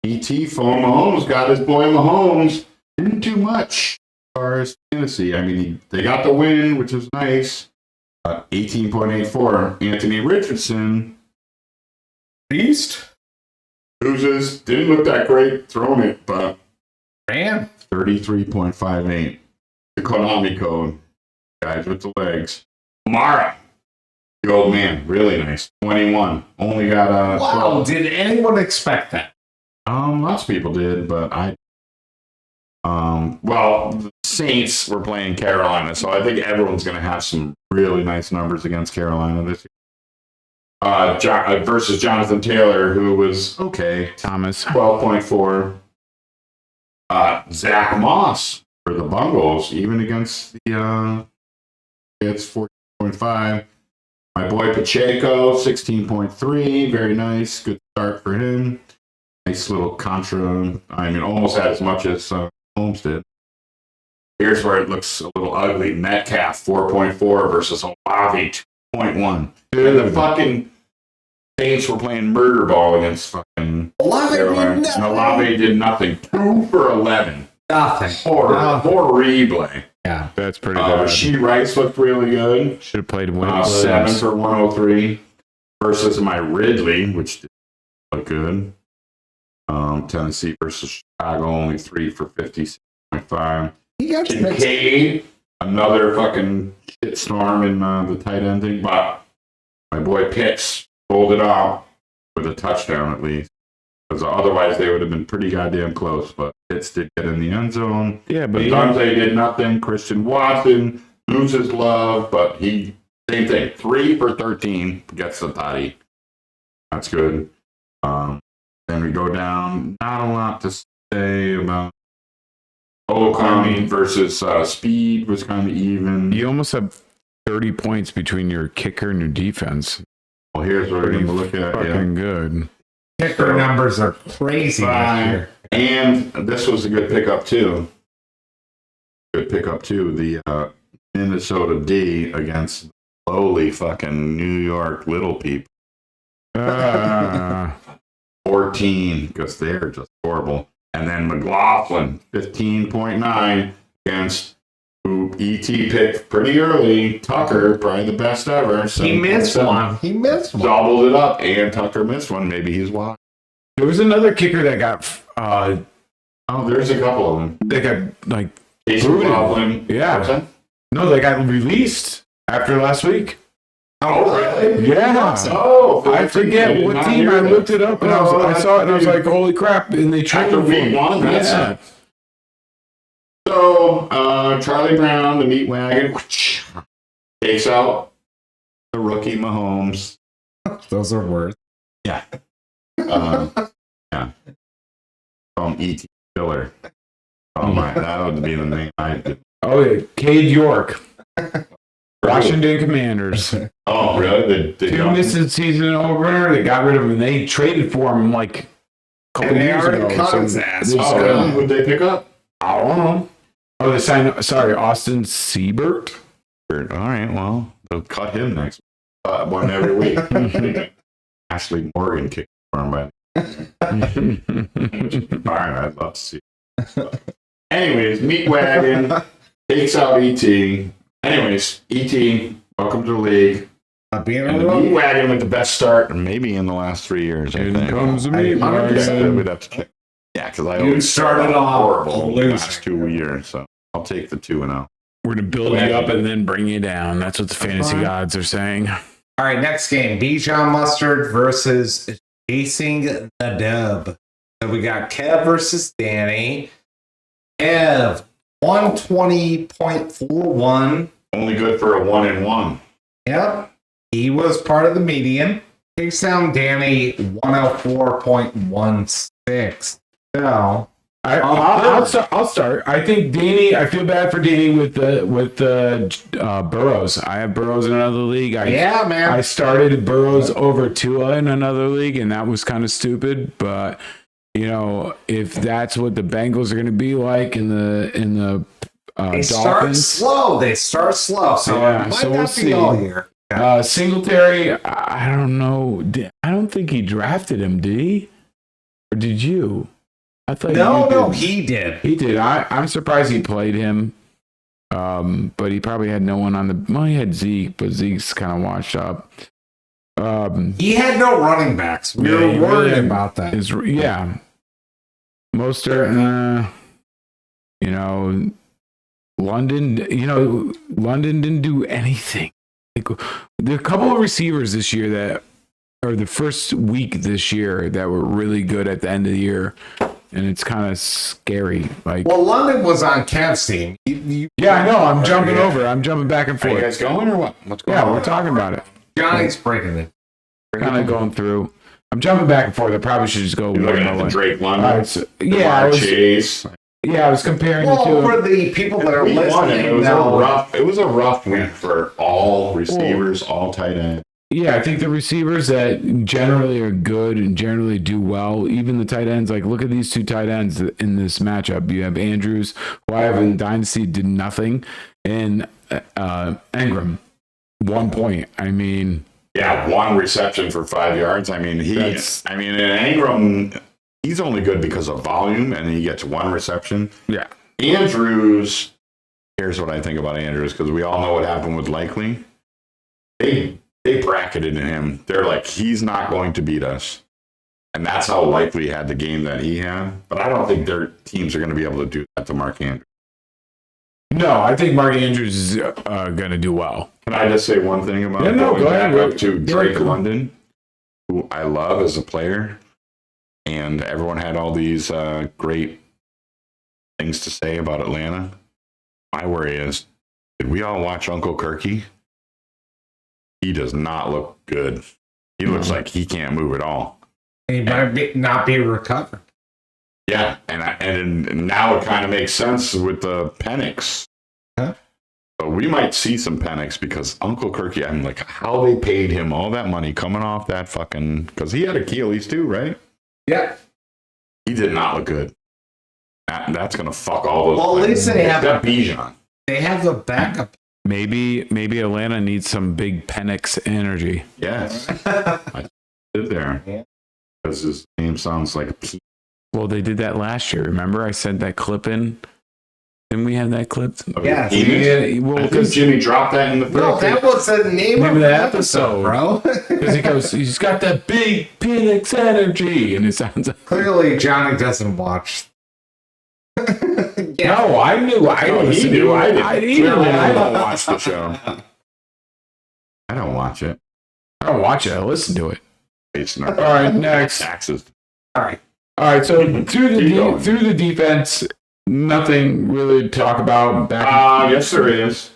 E.T. Phone Mahomes got his boy Mahomes. Didn't do much as far as fantasy. I mean, they got the win, which is nice. 18.84. Anthony Richardson
Beast.
loses. Didn't look that great throwing it, but
Man.
33.58. The Konami code. Guys with the legs. Mara. The old man, really nice. 21. Only got
Wow,
12.
did anyone expect that?
Lots of people did, but I. Well, the Saints were playing Carolina, so I think everyone's going to have some really nice numbers against Carolina this year. Versus Jonathan Taylor, who was okay,
Thomas.
12.4. Zach Moss for the Bungles, even against the it's 14.5. My boy Pacheco, 16.3. Very nice. Good start for him. Nice little contra. I mean, almost had as much as Holmes did. Here's where it looks a little ugly. Metcalf, 4.4 versus Olave, 2.1. And the fucking Saints were playing murder ball against fucking
Olave
Carolina.
did nothing.
And Olave did nothing. 2 for 11.
Nothing.
Horrible.
Yeah.
That's pretty good.
She Rice looked really good.
Should have played
7
Williams.
for 103 versus my Ridley, which did look good. Tennessee versus Chicago, only 3 for 56.5.
He got
Kincaid, another fucking shit storm in the tight end thing, but my boy Pitts pulled it off with a touchdown at least. Because otherwise they would have been pretty goddamn close, but Pitts did get in the end zone.
Yeah, but
Dunze did nothing. Christian Watson loses love, but he, same thing, 3 for 13 gets the toddy. That's good. Then we go down, not a lot to say about Olakami versus Speed was kind of even.
you almost have 30 points between your kicker and your defense.
Well, here's what we're going to look at.
Fucking good.
kicker numbers are crazy this year.
And this was a good pickup, too. The Minnesota D against lowly fucking New York little people. 14, because they're just horrible. And then McLaughlin, 15.9 against who ET picked pretty early. Tucker, probably the best ever.
He missed
7.7.
one. He missed one.
Doubled it up, and Tucker missed one. Maybe he's why.
There was another kicker that got
Oh, there's a couple of them.
they got like
Casey
Booted.
McLaughlin.
Yeah.
What's that?
no, they got released after last week.
Oh, really?
Yeah.
Oh,
I forget what team. I looked it up and I saw it and I was like, holy crap! And they traded
After
for
week
him.
one, that's
Yeah.
it. So, Charlie Brown, the meat wagon, takes out the rookie Mahomes.
Those are worth.
Yeah. E.T. Killer. Oh my, that would be the name I did.
Oh yeah, Cade York, Washington Commanders.
Oh, really? They
Two
don't-
missed season opener. They got rid of him. They traded for him like a couple
And they
years
already
ago.
cut
So
his ass.
this
Oh,
guy-
really? Would they pick up?
I don't know. Oh, they signed. Sorry, Austin Siebert.
All right, well, they'll cut him next one every week. Ashley Morgan kicked for him by all right, I'd love to see. Anyways, Meat Wagon takes out ET. Anyways, ET, welcome to the league.
Being
And the Meat Wagon with the best start, maybe in the last 3 years. I
In
think.
comes the meat
Yeah,
wagon.
we'd have to check. Yeah, because I
You
always
started
start
off
horrible
a
the
loser.
last 2 years, so I'll take the 2-0.
We're gonna build you up and then bring you down. That's what the fantasy
fine.
gods are saying.
All right, next game. Bijan Mustard versus Chasing the Dub. So we got Kev versus Danny. Kev, 120.41.
Only good for a 1-1.
Yep. He was part of the median. Takes down Danny, 104.16. So,
I'll start. I think Danny. I feel bad for Danny with the Burrows. I have Burrows in another league.
yeah, man.
I started Burrows over Tua in another league, and that was kind of stupid. But you know, if that's what the Bengals are going to be like in the
They start
Dolphins,
slow. They start slow. So
Yeah,
it might
so
not
we'll
be
see.
all year.
Singletary. I don't know. I don't think he drafted him. Did he? Or did you? I thought
No,
you
no,
did.
he did.
He did. I'm surprised he played him. But he probably had no one on the. Well, he had Zeke, but Zeke's kind of washed up.
He had no running backs. We
Yeah,
were
he
worried
really
about that.
Yeah. Mostert, you know, London didn't do anything. Like, there are a couple of receivers this year that, or the first week this year, that were really good at the end of the year, and it's kind of scary. Like,
Well, London was on Kev's team.
yeah, I know. I'm jumping over. I'm jumping back and
Are you
forth.
guys going or what? What's going
Yeah,
on?
we're talking about it.
Johnny's breaking it.
Kind of going through. I'm jumping back and forth. I probably should just go
You're
one
looking
by
at the
one.
Drake
All
London.
right, so, I was,
Chase.
I was comparing the
Well,
two.
for the people that are
Week one,
listening,
it was
now,
it was a rough week for all receivers, all tight ends.
Yeah, I think the receivers that generally are good and generally do well, even the tight ends, like look at these two tight ends in this matchup. You have Andrews, who I have in Dynasty, did nothing, and Engram, 1 point. I mean,
Yeah, 1 reception for 5 yards. I mean, and Ingram, he's only good because of volume, and he gets 1 reception.
yeah.
Andrews, here's what I think about Andrews, because we all know what happened with Likely. They bracketed him. They're like, he's not going to beat us. And that's how Likely had the game that he had. But I don't think their teams are going to be able to do that to Mark Andrews.
No, I think Mark Andrews is going to do well.
Can I just say one thing about
go
going
ahead.
back up to
Yeah,
Drake
go.
London, who I love as a player, and everyone had all these great things to say about Atlanta. My worry is, did we all watch Uncle Kirky? He does not look good. He looks like he can't move at all.
he might not be recovered.
Yeah, and now it kind of makes sense with the Penix.
Huh?
So we might see some Penix because Uncle Kirky, I'm like, how they paid him all that money coming off that fucking, because he had Achilles too, right?
Yeah.
He did not look good. That's going to fuck all those.
Well, at least they have
that Bijan.
They have the backup.
Maybe Atlanta needs some big Penix energy.
Yes. I sit there.
Yeah.
Because his name sounds like a P.
Well, they did that last year. Remember, I sent that clip in. Didn't we have that clip?
Yes.
Yeah, well,
I think
because
Jimmy dropped that in the
No,
first.
that was the name of the episode, bro.
he goes, he's got that big Penix energy, and it sounds like.
Clearly, Johnny doesn't watch. Yeah.
No, I knew. I
No, he
listened
knew.
to
I
it.
didn't.
I
Clearly, I don't
didn't.
watch the show. I don't watch it.
I don't watch it. I listen to it.
It's not.
All right, next.
Taxes.
All right.
All right, so through
Keep going.
the defense, nothing really to talk about.
Yes, there is.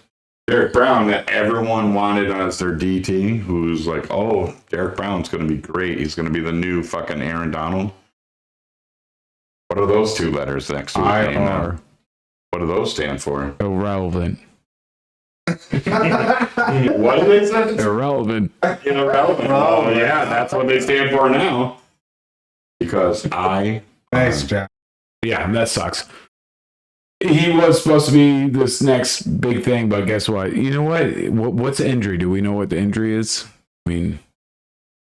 Derek Brown, that everyone wanted as their DT, who's like, oh, Derek Brown's going to be great. He's going to be the new fucking Aaron Donald. What are those 2 letters next to his name now?
IR.
What do those stand for?
Irrelevant.
What do they say?
Irrelevant.
Irrelevant. Oh, yeah, that's what they stand for now. Because
Nice job.
Yeah, that sucks. He was supposed to be this next big thing, but guess what? You know what? What's the injury? Do we know what the injury is? I mean,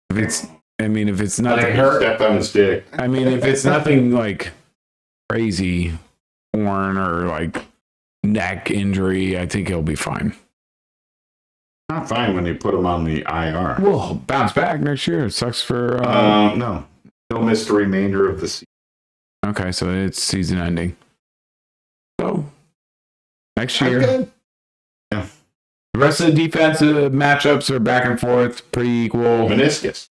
if it's not
Like hurt.
stepped on his dick.
I mean, if it's nothing like crazy, torn or like neck injury, I think he'll be fine.
Not fine when they put him on the IR.
We'll bounce back next year. It sucks for.
No. He'll miss the remainder of the season.
Okay, so it's season ending. So next year,
Good.
the rest of the defensive matchups are back and forth, pretty equal.
Meniscus.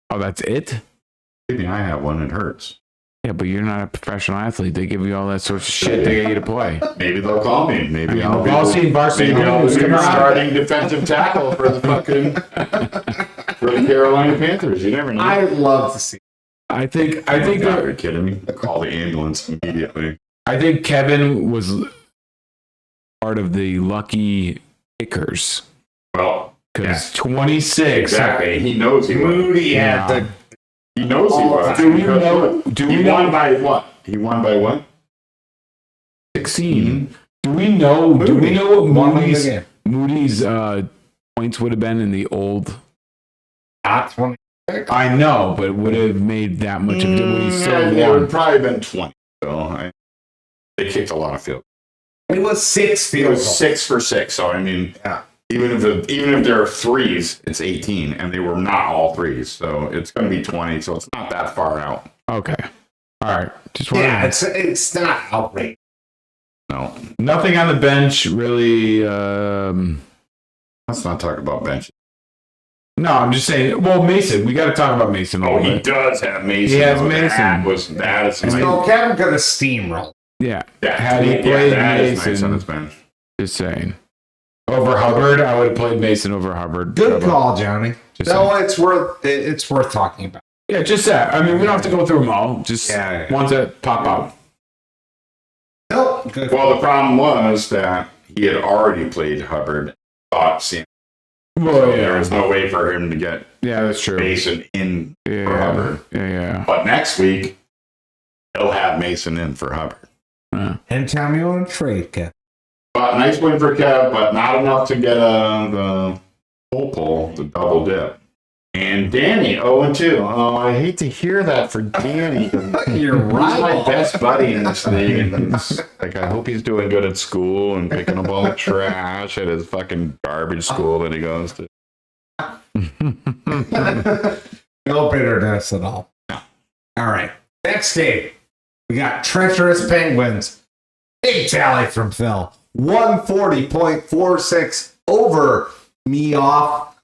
Oh, that's it.
Maybe I have one. It hurts.
Yeah, but you're not a professional athlete. They give you all that sort of shit to get you to play.
Maybe they'll call me. Maybe
I mean,
I'll
we've all seen varsity
maybe I'll
blues.
be
Come on.
starting defensive tackle for the fucking for the Carolina Panthers. You never know.
I'd love to see.
I think
God,
that-
you're kidding me. Call the ambulance immediately.
I think Kevin was part of the lucky kickers
Well,
because 26.
exactly. He knows he was.
Moody
Yeah.
had the.
He knows he was.
Do we
because
know?
what?
Do
He
we
won
know?
by what? He won by what?
16. Do we know? Do we
Moody
know what
won the
Moody's
game.
points would have been in the old?
Not 20.
I know, but would it have made that much of it when he still
It would
won?
probably been 20. So they kicked a lot of field.
It was 6
It
field
was
goals.
6 for 6. So I mean,
Yeah.
even if there are 3s, it's 18, and they were not all 3s. So it's going to be 20. So it's not that far out.
Okay. All right. Just wanted
Yeah,
to-
it's not outrageous.
No.
nothing on the bench really.
Let's not talk about bench.
No, I'm just saying. Well, Mason, we got to talk about Mason a
Oh,
little
he
bit.
does have Mason.
He has
though.
Mason.
That is nice.
So Kevin could have steamrolled.
Yeah.
That-
Had he
yeah,
played
that is nice on
Mason,
his bench.
just saying. Over Hubbard, I would have played Mason over Hubbard.
Good
Trevor.
call, Johnny.
Just
No,
saying.
it's worth talking about.
Yeah, just that. I mean, we don't have to go through them all. Just
Yeah.
ones that pop out.
Nope. Good.
Well, the problem was that he had already played Hubbard. Thought seemed
Well,
there was no way for him to get
Yeah, that's true.
Mason in for
Yeah,
Hubbard.
yeah.
But next week, he'll have Mason in for Hubbard.
Anytime you want to trade, Kevin.
But nice win for Kev, but not enough to get the pull, the double dip. And Danny, 0-2. Oh, I hate to hear that for Danny.
You're
He's my
right.
best buddy in this league. And it's like, I hope he's doing good at school and picking up all the trash at his fucking garbage school that he goes to.
No bitterness at all. No. All right. Next game. We got Treacherous Penguins. Big tally from Phil. 140.46 over me off.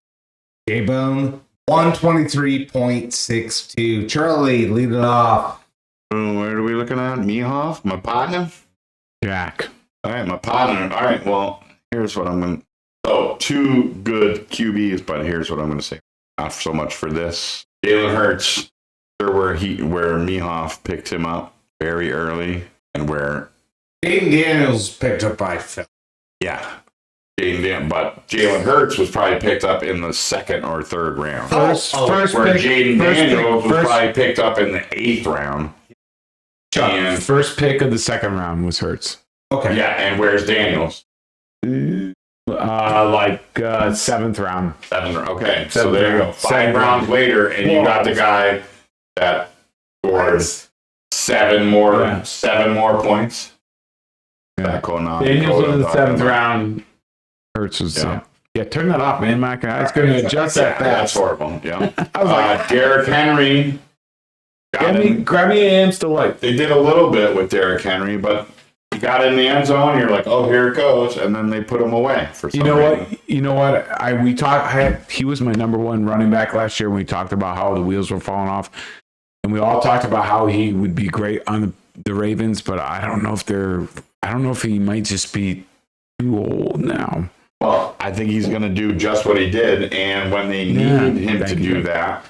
J-Bone. 123.62. Charlie, lead it off.
Oh, where are we looking at? Mehoff? My partner?
Jack.
All right, my partner. All right, well, here's what I'm going to... So, two good QBs, but here's what I'm going to say. Not so much for this. Jalen Hurts, where Mehoff picked him up very early, and where...
Aiden Daniels picked up by Phil.
Yeah. But Jalen Hurts was probably picked up in the second or third round.
First
where
pick.
Jaden
first
Daniels
pick,
was
first-
probably picked up in the 8th round. And,
First pick of the second round was Hurts.
Okay.
yeah, and where's Daniels?
Seventh round.
7th. Okay, so
Seventh
there you go.
round.
5
Seventh
rounds
round.
later, and you got the guy that scored 7 more points.
Yeah.
Daniels
Daniels was the 7th round. Hurts was yeah. Turn that off, man. My guy's going to adjust that
That's
fast.
horrible. Yeah.
I was like,
Derrick Henry.
grab me a Am's delight.
They did a little bit with Derrick Henry, but he got in the end zone. You're like, oh, here it goes, and then they put him away for some reason.
You know what? He was my number one running back last year when we talked about how the wheels were falling off, and we all talked about how he would be great on the Ravens, but I don't know if he might just be too old now.
Well, I think he's going to do just what he did, and when they need him to do that,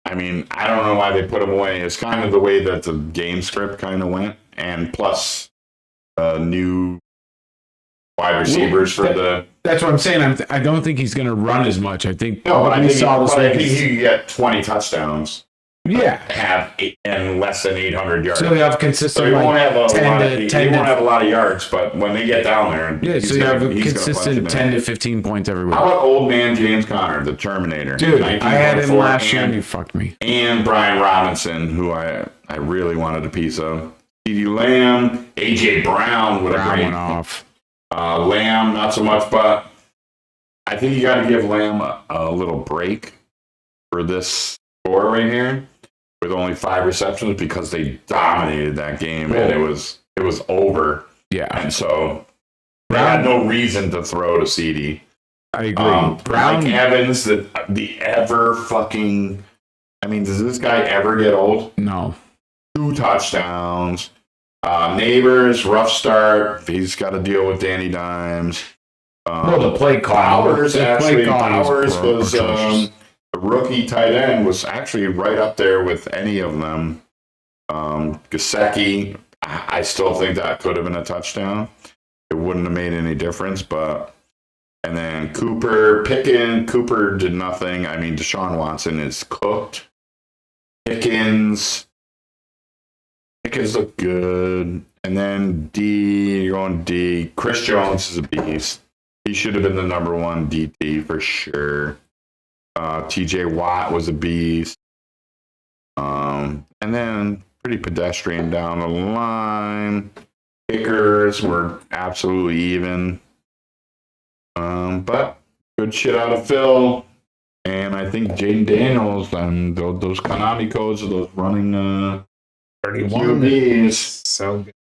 I mean, I don't know why they put him away. It's kind of the way that the game script kind of went, and plus new wide receivers for the.
That's what I'm saying. I don't think he's going to run as much. I think
No,
what
I
we
think,
saw this
I think
week.
he could get 20 touchdowns,
Yeah.
have and less than 800 yards.
So you have
So
consistent
he won't have a
10
lot
to
of,
10
he
to
won't have a lot of yards, but when they get down there,
Yeah,
he's
so you have a
he's gonna
consistent
punch it
10
in.
to 15 points every week.
How about old man James Conner, the Terminator?
Dude, I had him
19.4,
last year and you fucked me.
and Brian Robinson, who I really wanted a piece of. CeeDee Lamb, AJ Brown would have
Brown
great.
went off.
Lamb, not so much, but I think you got to give Lamb a little break for this score right here with only 5 receptions because they dominated that game and it was over.
Yeah.
And so they had no reason to throw to CD.
I agree. Brown.
Mike Evans, the ever fucking. I mean, does this guy ever get old?
No.
2 touchdowns. Neighbors, rough start. He's got to deal with Danny Dimes.
Well, the play call.
Powers
The play
actually.
calling
Powers was
atrocious.
a rookie tight end. Was actually right up there with any of them. Gesicki. I still think that could have been a touchdown. It wouldn't have made any difference, but. And then Cooper did nothing. I mean, Deshaun Watson is cooked. Pickens look good. And then you're on D. Chris Jones is a beast. He should have been the number 1 DT for sure. TJ Watt was a beast. And then pretty pedestrian down the line. Kickers were absolutely even. But good shit out of Phil. And I think Jaden Daniels and those Konami codes of those running
31.
QBs.
So good.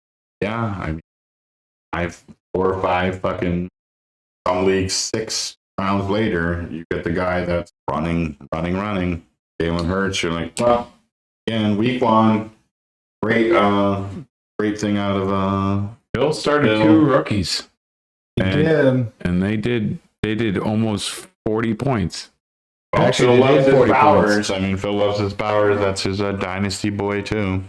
Yeah, I mean, I've 4 or 5 fucking some leagues 6 rounds later, you get the guy that's running. Jalen Hurts. You're like, well, again, week one, great thing out of
Bill started
Bill.
2 rookies.
He
And-
did.
And they did almost 40 points.
Well,
Actually,
Phil
they
loves
did
his
40
Bowers.
points.
I mean, Phil loves his Bowers. That's his dynasty boy too.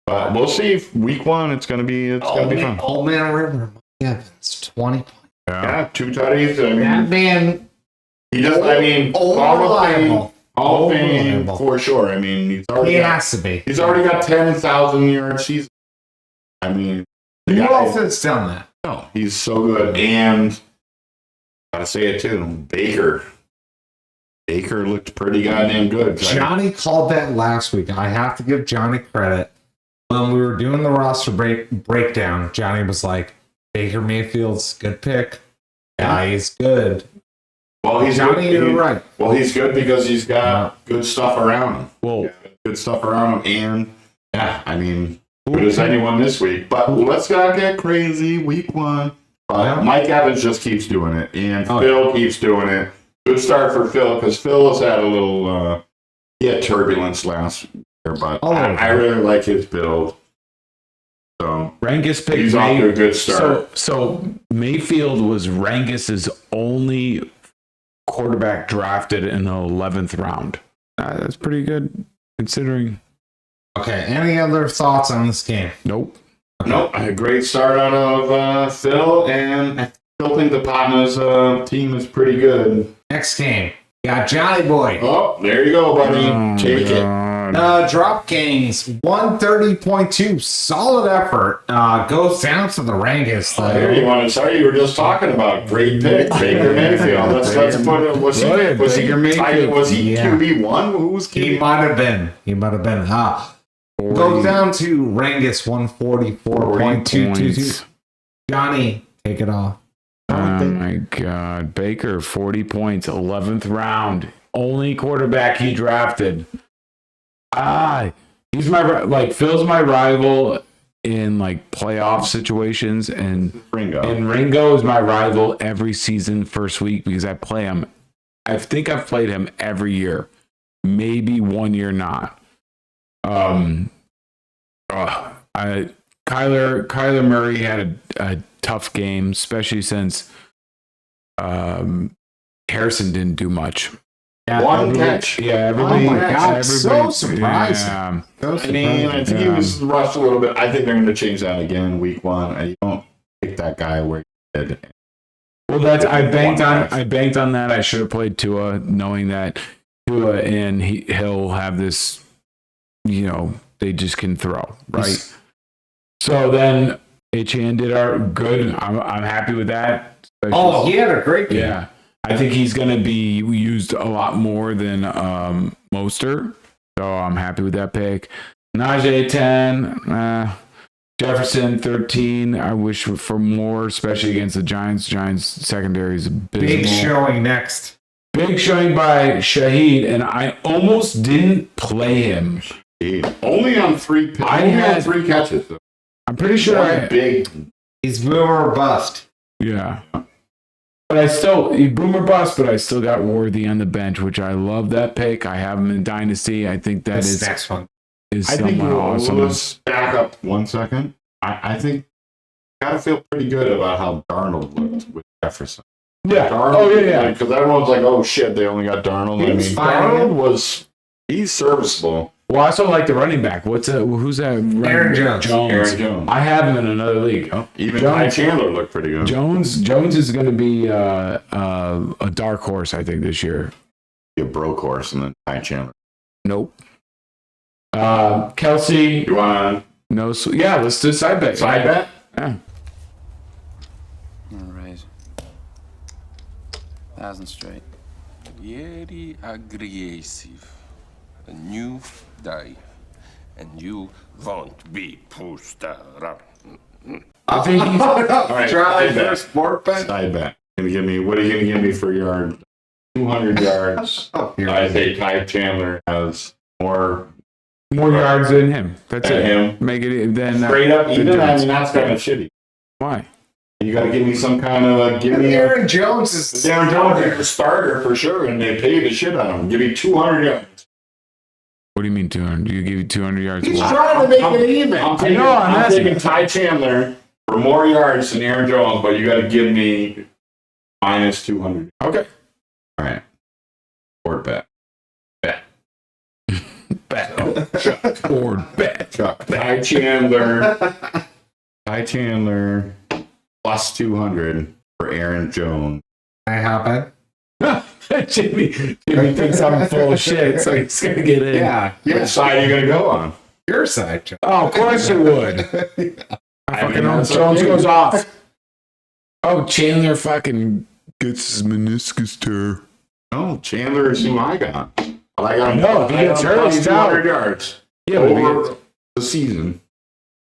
But we'll see. If week one, it's gonna be fun.
Old Man River. Yeah, it's 20 points.
Yeah, 2 tutties. I mean,
That man,
he does. I mean,
old
Hall of Fame,
reliable.
Hall of Fame
Reliable.
for sure. I mean,
He
already
has to be.
he's already got 10,000 yard season. I mean, the
Who
guy-
else has done that?
no, he's so good. And gotta say it too, Baker looked pretty goddamn good.
Johnny called that last week. I have to give Johnny credit. When we were doing the roster breakdown, Johnny was like, Baker Mayfield's good pick. Yeah, he's good.
Well, he's
Johnny,
good.
you're right.
Well, he's good because he's got good stuff around him.
Well,
Good stuff around him, and yeah, I mean, good as anyone this week. But let's not get crazy. Week one, Mike Evans just keeps doing it, and Phil keeps doing it. Good start for Phil because Phil has had a little, he had turbulence last year, but I really like his build. So
Rangus picked
he's off to a good start.
So Mayfield was Rangus's only quarterback drafted in the 11th round. That's pretty good considering.
Okay, any other thoughts on this game?
Nope.
Nope, a great start out of Phil, and I still think the Patna's team is pretty good.
Next game. Got Johnny Boy.
Oh, there you go, buddy. Take it.
Drop Kings, 130.2. Solid effort. Goes down to the Rangus.
There you want to start. You were just talking about great pick, Baker Mayfield. Let's put it. Was he
Baker Mayfield.
Was he
Yeah.
QB1? Who was
He
QB?
might have been. Goes down to Rangus, 144.222. Johnny, take it off.
Oh my God. Baker, 40 points, 11th round. Only quarterback he drafted. He's Phil's my rival in like playoff situations, and
Ringo.
Ringo is my rival every season first week because I play him. I think I've played him every year, maybe one year not. Kyler Murray had a tough game, especially since Harrison didn't do much.
Yeah,
One catch.
Yeah, everybody.
Oh my God, so
everybody-
surprising.
yeah.
I mean, I think he was rushed a little bit. I think they're going to change that again week one. You don't pick that guy where you did.
Well, I banked on that. I should have played Tua, knowing that Tua and he'll have this. They just can throw, right? So then Achan did our good. I'm happy with that.
Oh, he had a great game.
Yeah. I think he's going to be used a lot more than Mostert. So I'm happy with that pick. Najee 10. Jefferson 13. I wish for more, especially against the Giants. Giants secondary is abysmal.
Big showing next.
Big showing by Shaheed, and I almost didn't play him.
Only on 3 catches. Though.
I'm pretty sure
One big.
He's boomer or bust.
Yeah. But he boomer bust, but I still got Worthy on the bench, which I love that pick. I have him in Dynasty. I think that
This
is
next one.
I think
somewhat awesome.
let's back up 1 second. I think gotta feel pretty good about how Darnold looked with Jefferson.
Yeah.
Darnold,
yeah.
Because everyone's like, "Oh shit, they only got Darnold."
He
I
was
mean,
fine.
he's serviceable.
Well, I also like the running back. Who's that?
Aaron Jones.
Aaron Jones.
I have him in another league.
Even
Jones.
Ty Chandler looked pretty good.
Jones is going to be a dark horse, I think, this year.
Be a broke horse, and then Ty Chandler.
Nope. Kelsey.
You want
No. Yeah, let's do side bet.
side bet?
Yeah.
Raise. 1,000 straight.
Very aggressive. A new day. And you won't be pushed around.
I think he's.
All right,
Try
side bet.
first sport bet.
Side bet. What are you gonna give me for yard? 200 yards. I say Ty Chandler has more
Yards than him. That's
than
it.
him.
Make it then.
Straight up
the
even. I
difference.
mean, that's kind of shitty.
Why?
You got to give me some kind of give me
Aaron Jones is
Aaron Jones is a starter for sure, and they pay the shit on him. Give me 200 yards.
What do you mean 200? You give you 200 yards?
He's
What?
trying to make it even.
I'm taking, I'm taking Ty Chandler for more yards than Aaron Jones, but you got to give me minus 200.
Okay.
All right. Or bet.
Bet. Or bet.
Chuck. Ty Chandler plus 200 for Aaron Jones.
I happen.
Jimmy thinks I'm full of shit, so he's gonna get in.
Yeah.
Which side are you going to go on?
Your side, Joe.
Oh, of course it would. I fucking know. Jones goes off. Oh, Chandler fucking gets his meniscus tear.
No, Chandler is who I got. But I got
No, if he gets hurt,
plus
he's
200
out.
yards
Yeah, but
over the season.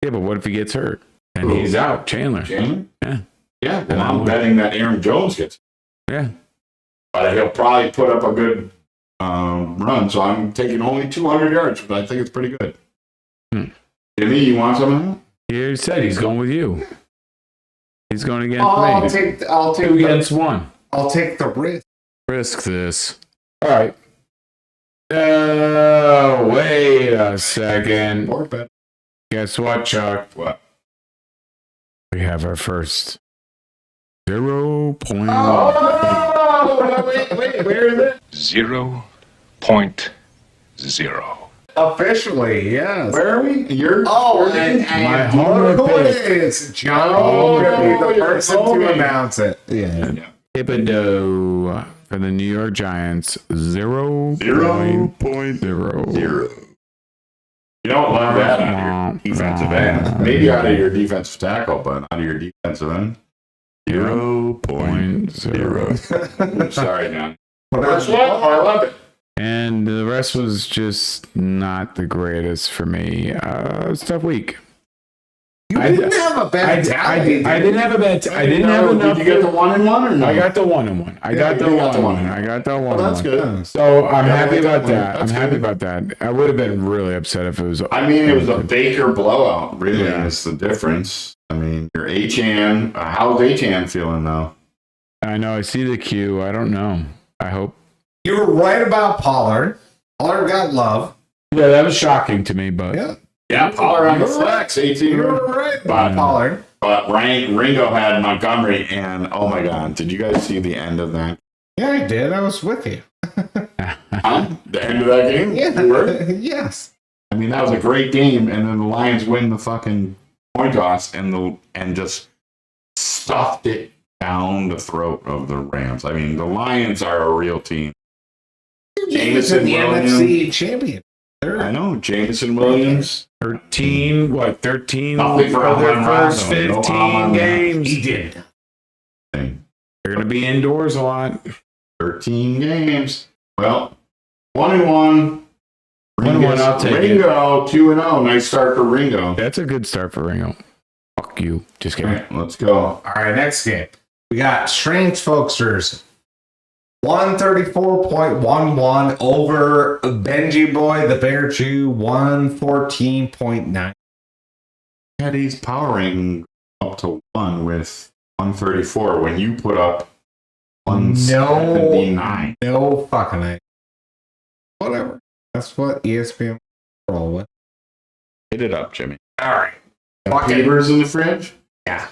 yeah, but what if he gets hurt and he's out? Chandler.
Chandler?
Yeah.
Yeah, then I'm betting that Aaron Jones gets.
Yeah.
But he'll probably put up a good run, so I'm taking only 200 yards, but I think it's pretty good. Jimmy, you want some of that?
He already said he's going with you. He's going against
I'll
me.
take
Two against one.
I'll take the risk.
Risk this. All right. Wait a second.
Or bet.
Guess what, Chuck?
What?
We have our first 0 point.
Oh, wait, where is it?
0.0.
Officially, yes.
Where are we? You're
My homer pick.
It's John
Oh,
will be the
you're
person
homie.
to announce it. Yeah.
Thibodeau for the New York Giants. 0.0.
0.0. You don't love that out of your defensive end. Maybe out of your defensive tackle, but out of your defensive end. 0.0. Sorry, man. First one, I love it.
And the rest was just not the greatest for me. It was a tough week.
You
I-
didn't have a bad tally.
I didn't have a bad. I didn't have enough.
Did you get the 1-1 or no?
I got the 1-1. I got the
you got the
1-1.
1-1.
I got the 1-1.
Well, that's good.
So I'm
Yeah,
happy
I got
about
one.
that. I'm
That's
happy
good.
about that. I would have been really upset if it was.
I mean, it was a Baker blowout, really,
Yeah.
is the difference. I mean, your H-An, how's H-An feeling, though?
I know. I see the queue. I don't know. I hope.
You were right about Pollard. Pollard got love.
Yeah, that was shocking to me, but
Yeah.
Yeah, Pollard on the
You're right.
flex, 18.
You were right about
Yeah.
Pollard.
But Ringo had Montgomery, and oh my God, did you guys see the end of that?
Yeah, I did. I was with you.
Huh? The end of that game?
Yeah.
You were?
Yes.
I mean, that was a great game, and then the Lions win the fucking coin toss and just stuffed it down the throat of the Rams. I mean, the Lions are a real team. Jameson
the
Williams.
NFC champion.
I know, Jameson Williams.
13. What? 13
Nothing for
of their
Allen
first
Robinson. No
15
Allen.
games.
He did.
They're going to be indoors a lot.
13 games. Well, 1-1.
1-1, I'll take it.
Ringo, 2-0. Nice start for Ringo.
That's a good start for Ringo. Fuck you. Just
All
kidding.
right, let's go.
All right, next game. We got Strange Folksters. 134.11 over Benji Boy, the Bear Jew, 114.9.
Eddie's power ranking up to 1 with 134 when you put up 179.
No fucking idea. Whatever. That's what ESPN roll with.
Hit it up, Jimmy.
All right.
Papers in the fridge?
Yeah.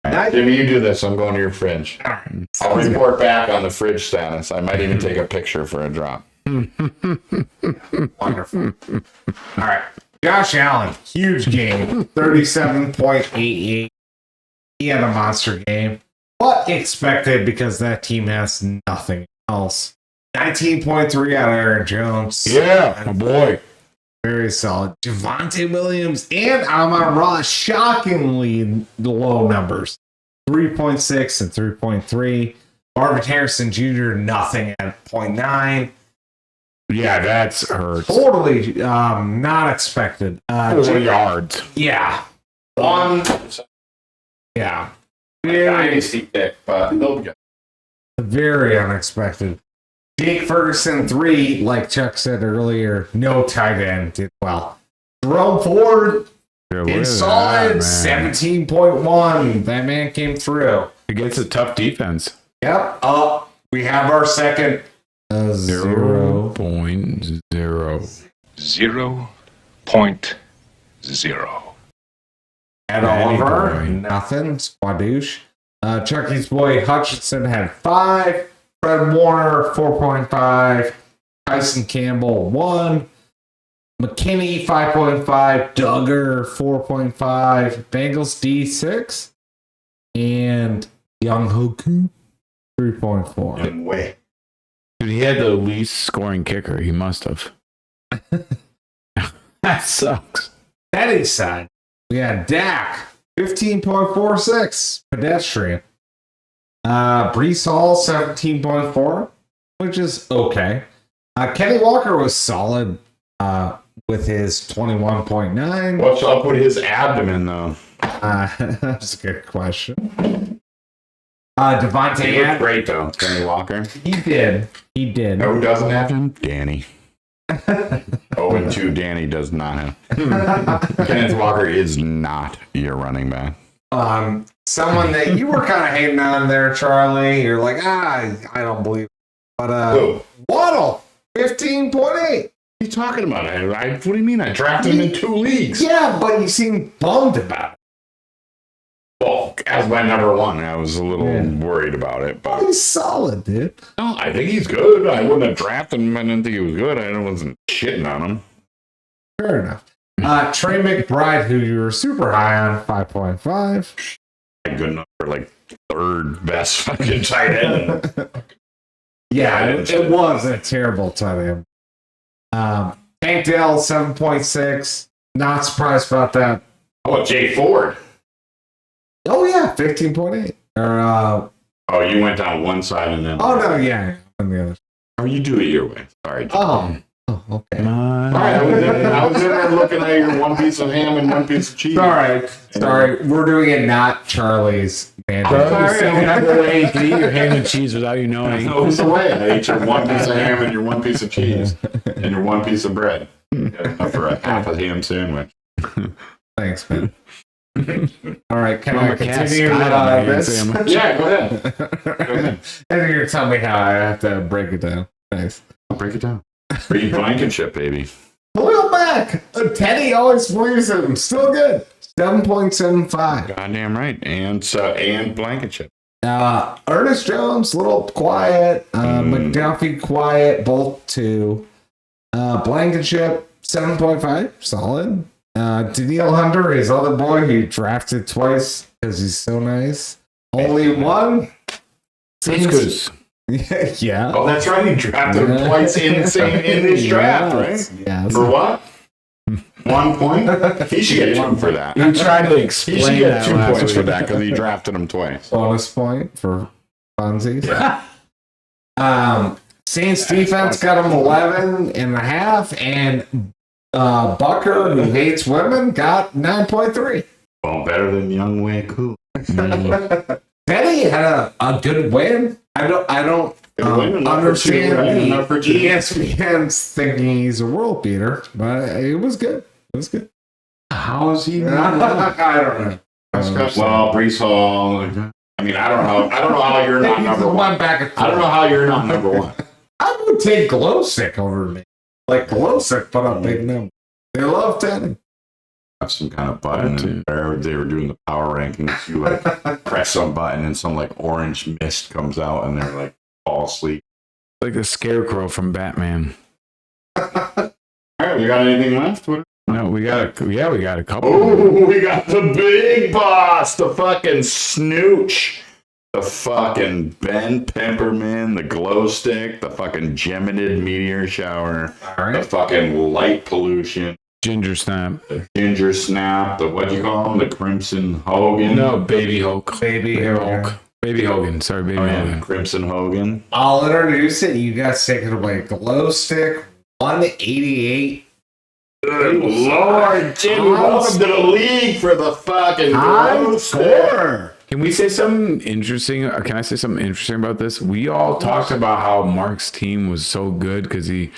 All right, Jimmy, you do this. I'm going to your fridge.
All right.
I'll report back on the fridge status. I might even take a picture for a drop.
Wonderful. All right. Josh Allen, huge game. 37.88. He had a monster game. But expected because that team has nothing else. 19.3 out of Aaron Jones.
Yeah, my boy.
Very solid. Javonte Williams and Amon-Ra, shockingly low numbers. 3.6 and 3.3. Marvin Harrison Jr., nothing at 0.9.
Yeah, that's hurts.
Totally not expected.
4 yards.
Yeah.
One
Yeah. Very,
dynasty pick, but he'll get
very unexpected. Jake Ferguson, 3, like Chuck said earlier, no tight end did well. Jerome Ford, It's solid 17.1. That man came through.
Against a tough defense.
Yep. We have our second 0.
0.0.
0.0.
And
Danny
Oliver,
boy.
nothing. Squadouche. Chucky's boy Hutchinson had 5. Fred Warner, 4.5. Tyson Campbell, 1. McKinney, 5.5. Duggar, 4.5. Bengals D, 6. And Young Hoku, 3.4.
And wait.
Dude, he had the least scoring kicker. He must have. That sucks.
Betty's side. We had Dak, 15.46. Pedestrian. Brees Hall, 17.4, which is okay. Kenny Walker was solid with his 21.9.
What's up with his abdomen, though?
That's a good question. Devontae
He looked
Adams.
great, though. Kenny Walker.
He did. You
know who doesn't have him? Danny. 0-2 Danny does not have. Kenneth Walker is not your running back.
Someone that you were kind of hating on there, Charlie. You're like, I don't believe it. But
Who?
Waddle, 15.8.
What are you talking about? What do you mean? I drafted him in 2 leagues.
Yeah, but you seem bummed about it.
Well, as my number 1, I was a little worried about it. But
He's solid, dude.
no, I think he's good. I wouldn't have drafted him. I didn't think he was good. I wasn't shitting on him.
Fair enough. Trey McBride, who you were super high on, 5.5.
Good enough for like 3rd best fucking tight end.
Yeah, it was a terrible tight end. Tank Dell, 7.6. Not surprised about that.
Oh, Jay Ford.
Oh, yeah, 15.8. Or,
Oh, you went down one side and then.
oh, no, yeah, on the other.
Or you do it your way. Sorry.
Oh, okay.
All right, I was in there looking at your 1 piece of ham and 1 piece of cheese.
Sorry. We're doing it not Charlie's. Man.
You can eat your ham and cheese without you knowing.
No, it was the way. I ate your 1 piece of ham and your 1 piece of cheese and your 1 piece of bread. Enough for a half a ham sandwich.
Thanks, man. All right, can
From
I
a cat
continue
Scott on the ham
this?
sandwich.
Yeah, go ahead.
And then you're telling me how I have to break it down. Thanks.
Break it down. Reed Blankenship, baby.
Khalil Mack. Teddy always believes him. Still good. 7.75.
Goddamn right. And Blankenship.
Ernest Jones, a little quiet. McDuffie, quiet. Both 2. Blankenship, 7.5. Solid. Daniil Hunter, his other boy, he drafted twice because he's so nice. Only 1.
That's
Yeah.
Oh, that's right. He drafted him twice in this draft, right?
Yes.
For what? 1 point? He should get 2 for that.
You tried to
He should
explain
get
that
2
last
points for
week.
that because he drafted him twice.
Bonus point for funsies. Saints defense got him 11.5, and Bucker, who hates women, got 9.3.
Well, better than Young Way Cool.
Betty had a good win. I don't
Good win, enough for two,
understand
right?
the
Enough for two.
ESPN's thinking he's a world beater, but it was good. It was good.
How is he?
I don't know.
Well, Brees Hall. I mean, I don't know how you're not number one.
Went back and forth.
I don't know how you're not number 1.
I would take Glowstick over me. Like Glowstick put up big numbers. They love Teddy.
Have some kind of button and there they were doing the power rankings. You like press some button and some like orange mist comes out and they're like fall asleep.
Like the scarecrow from Batman.
All right, we got anything left?
No, we got a couple.
Oh, we got the big boss, the fucking snooch. The fucking Ben Pepperman, the glow stick, the fucking geminid meteor shower, the fucking light pollution,
Ginger Snap.
ginger snap, the what do you call him? The Crimson Hogan.
No, Baby Hulk.
Baby Hulk.
Baby Hogan. Sorry, Baby
Oh, yeah,
Hogan.
Crimson Hogan.
I'll introduce it. You guys take it away. Glowstick, 188.
Good Lord, Jimmy, welcome to the league for the fucking glow stick.
Can we say something interesting? Or can I say something interesting about this? We all talked about how Mark's team was so good because he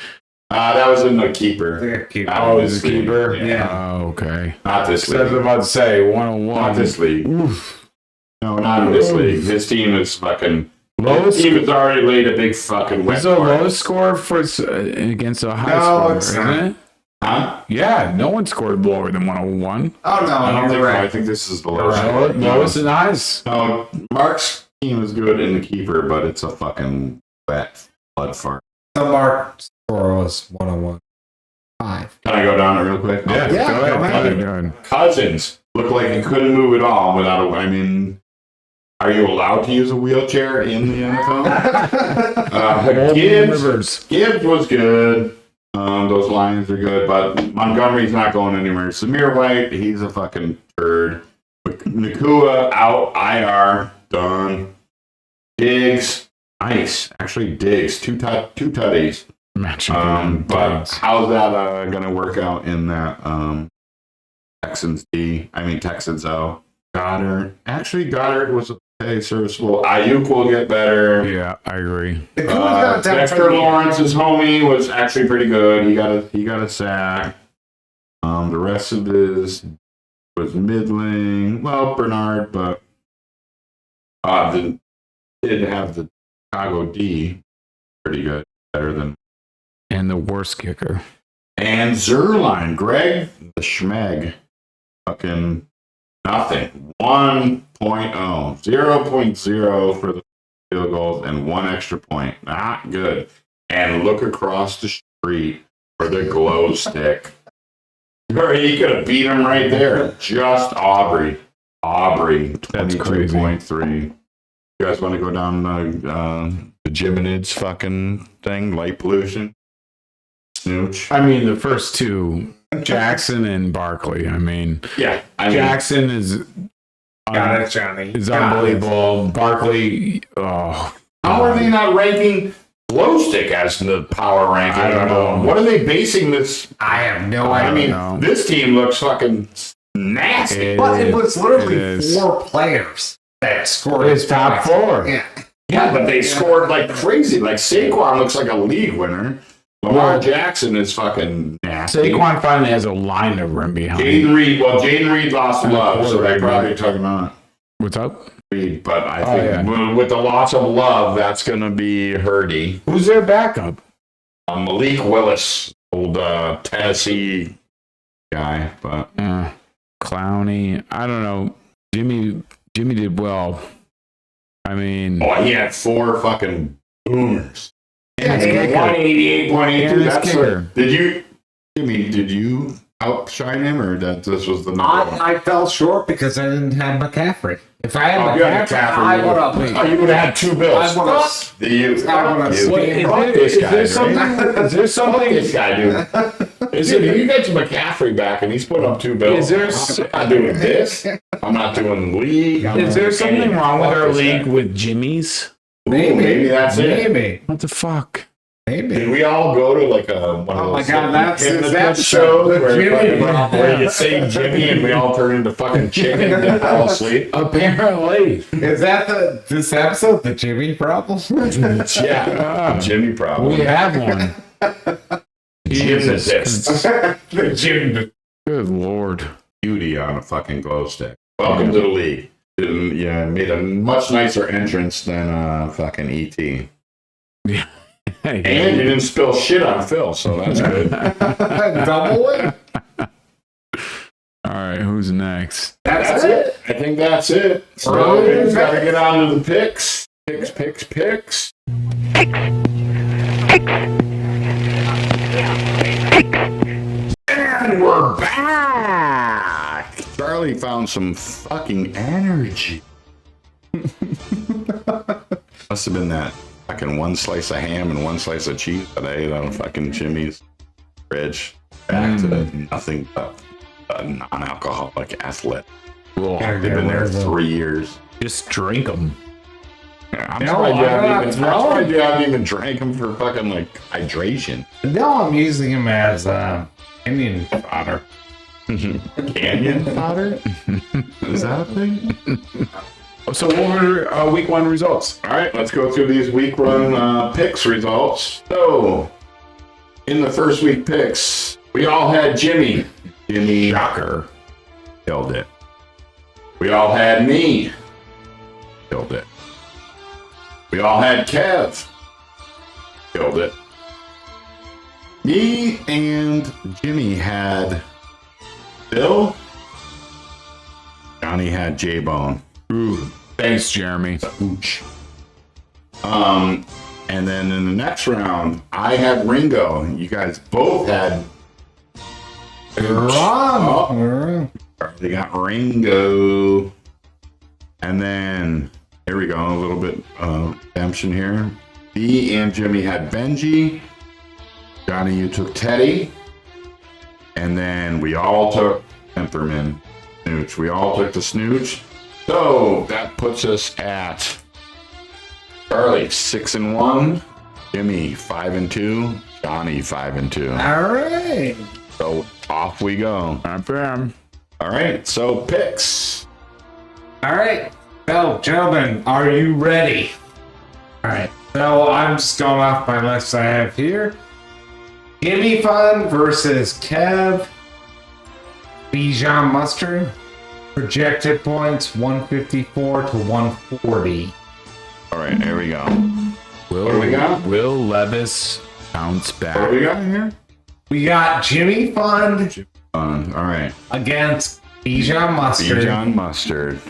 That was in the keeper.
Keep
Oh, is a keeper?
Yeah.
Oh, okay.
Not this
I was
league.
about to say 101.
Not this league. No, not in this league. His team is fucking.
Lowest.
His team has already laid a big fucking wet
Is the
fart.
lowest score for against a high
No,
score,
it's
isn't
not.
it?
Huh?
Yeah, no one scored lower than 101.
Oh no,
I don't
you're
think.
right.
I think this is the lowest.
Lowest and highest.
No, Mark's team is good in the keeper, but it's a fucking wet blood fart.
The mark score was 101. 5.
Can I go down it real quick?
Yeah,
Yeah,
go
go
ahead.
ahead.
Cousins looked like he couldn't move at all without a. I mean, are you allowed to use a wheelchair in the NFL? Gibbs was good. Those Lions are good, but Montgomery's not going anywhere. Samir White, he's a fucking turd. Nakua out, IR, done. Diggs, nice. Actually, Diggs, two tutties.
Matching.
But how's that going to work out in that Texans O? Goddard was okay, serviceable. Ayuk will get better.
Yeah, I agree.
Dexter Lawrence's homie was actually pretty good. He got a sack. The rest of his was middling. Well, Bernard, but did have the Chicago D pretty good, better than.
And the worst kicker.
And Zerline, Greg the Schmeg, fucking nothing. 1.0, 0.0 for the field goals and 1 extra point. Not good. And look across the street for the glow stick. He could have beat him right there. Just Aubrey.
That's crazy.
22.3. You guys want to go down the Jiminids fucking thing? Light pollution? Snooch?
I mean, the first two, Jackson and Barkley. I mean,
Yeah.
Jackson is
Got it, Johnny.
is
Got it.
unbelievable. Barkley,
How are they not ranking glow stick as the power ranking?
I don't know.
What are they basing this?
I have no
I
idea.
mean,
know.
this team looks fucking nasty.
But it was literally
It is.
4 players that scored.
It's top 4.
Yeah.
Yeah, but they scored like crazy. Like Saquon looks like a league winner. Lamar Jackson is fucking nasty.
Saquon finally has a line of rim behind.
Jaden Reed lost love, so they're probably talking about
What's up?
Reed. But I
Oh,
think with the loss of love, that's going to be Hurdy.
Who's their backup?
Malik Willis, old Tennessee guy, but
Clowney. I don't know. Jimmy did well. I mean,
he had 4 fucking boomers.
and his kicker.
188.82.
And his
That's
kicker.
did you outshine him, or that this was the number one?
I fell short because I didn't have McCaffrey. If I had
You had
McCaffrey,
McCaffrey,
I
you
would
would-
have.
you would have had 2 bills.
I wanna-
Fuck you.
I wanna
You.
stand
Fuck
by
this guy,
Is
right?
there
Fuck
something?
this guy, dude. You get McCaffrey back, and he's put up 2 bills. I'm not doing this. I'm not doing league.
Is there something wrong with
Fuck
our
this
league
guy.
with Jimmy's?
Maybe that's it.
Maybe.
What the fuck?
Did
Maybe.
we all go to like a one of
Oh my
those
God, that's
hypnotist
that
shows
show, the
where you say Jimmy and we all turn into fucking chicken and fall asleep?
Apparently.
Is that this episode the Jimmy problem?
Yeah, Jimmy problem.
We have one.
Gymnastists.
The Jimmy.
Good Lord.
Beauty on a fucking glow stick. Welcome to the league. Made a much nicer entrance than fucking ET.
Hey,
And you didn't spill shit on Phil, so that's good.
Double win.
all right, who's next?
That's it. I think that's it. So we've got to get on to the picks. Picks. And we're back. Charlie found some fucking energy. Must have been that fucking 1 slice of ham and 1 slice of cheese that I ate on fucking Jimmy's fridge. Back to nothing but a non-alcoholic athlete. They've been there 3 years.
Just drink them.
I'm
No,
surprised
I'm not
you haven't even drank them for fucking like hydration.
No, I'm using him as Indian fodder.
Canyon fodder? Is that a thing?
So what were week 1 results?
All right, let's go through these week one picks results. So, in the first week picks, we all had Jimmy. Jimmy
Shocker.
killed it. We all had me. Killed it. We all had Kev. Killed it. Me and Jimmy had Bill. Johnny had J-Bone.
Ooh, thanks, Jeremy.
Ooch. And then in the next round, I had Ringo. You guys both had.
Wrong.
They got Ringo. And then, here we go, a little bit redemption here. B and Jimmy had Benji. Johnny, you took Teddy. And then we all took Temperman. Snooch. We all took the Snooch. So that puts us at Charlie 6-1, Jimmy 5-2, Johnny 5-2.
All right.
So off we go. All right, so picks.
All right. So, gentlemen, are you ready? All right. So I'm just going off my list I have here. Gimme Fun versus Kev. Bijan Mustard. Projected points 154 to 140.
All right, here we go.
Will,
What do we got?
Will Levis bounce
What do we
back?
got here?
We got Jimmy Fund
All right,
against Bijan Mustard.
Bijan Mustard.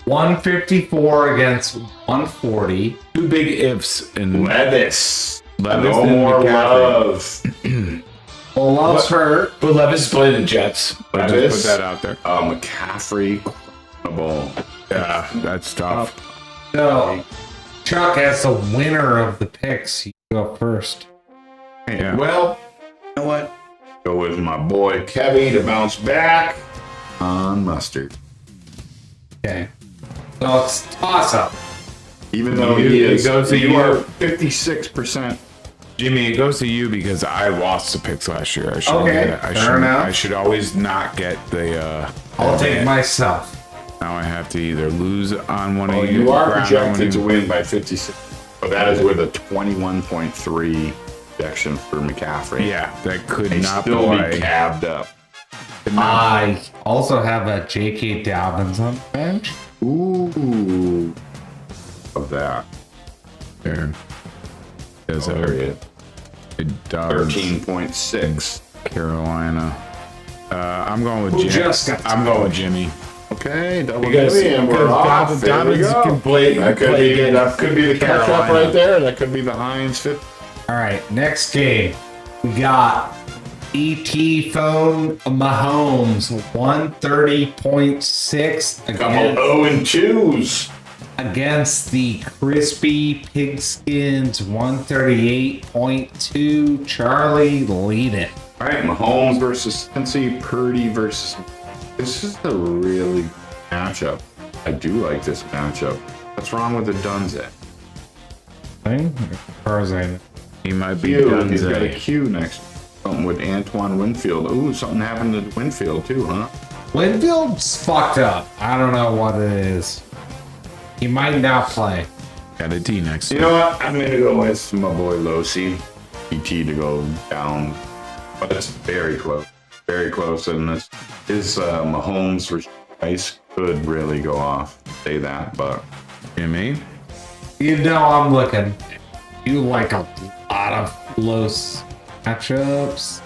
154 against 140.
Two big ifs in
Levis.
Levis
No
and
more
McCaffrey.
love.
Well, love's hurt.
But Levis played the Jets. I'll just
Levis.
put that out there.
McCaffrey. Questionable.
Yeah, that's tough.
So, Chuck, as the winner of the picks, you go first.
Yeah.
Well, you know what? Go with my boy Kevy to bounce back on Mustard.
Okay. So it's toss up.
Even though
You-
he
it
is,
goes to
you
you.
are 56%.
Jimmy, it goes to you because I lost the picks last year. I should
Okay, fair enough.
I should always not get the.
I'll take myself.
Now I have to either lose on one
Well,
of you.
you are
grind on one
projected
of
to
you.
win by 56. But that is with a 21.3 projection for McCaffrey.
Yeah, that could
They
not
still
play.
be cabbed up.
I also have a J.K. Dobbins on the bench.
Ooh. Of that.
There. There's
Oh, there he is.
a Dobbs,
13.6.
Carolina. I'm going with
Who
Jimmy.
just got
I'm going with Jimmy.
Okay, double
Because-
Jimmy, and we're
because
off.
Dobbins-
There we
Dobbins
go.
can play-
that could
play
be
against
the catch up
Carolina.
right there. That could be the Heinz fit.
All right, next game. We got E.T. Phone Mahomes, 130.6
Couple 0-2s.
against the Crispy Pigskins, 138.2. Charlie, lead it.
All right, Mahomes versus Cincy, Purdy versus. This is a really good matchup. I do like this matchup. What's wrong with the Dunze?
As far as I know.
He might be
Q. He's got a
Dunze.
Q next. Something with Antoine Winfield. Ooh, something happened to Winfield too, huh?
Winfield's fucked up. I don't know what it is. He might not play.
Got a D next.
You know what? I'm gonna go with my boy Losi. ET to go down, but it's very close. Very close, and this is Mahomes versus Rice could really go off. Say that, but
Jimmy.
You know I'm looking. You like a lot of close matchups.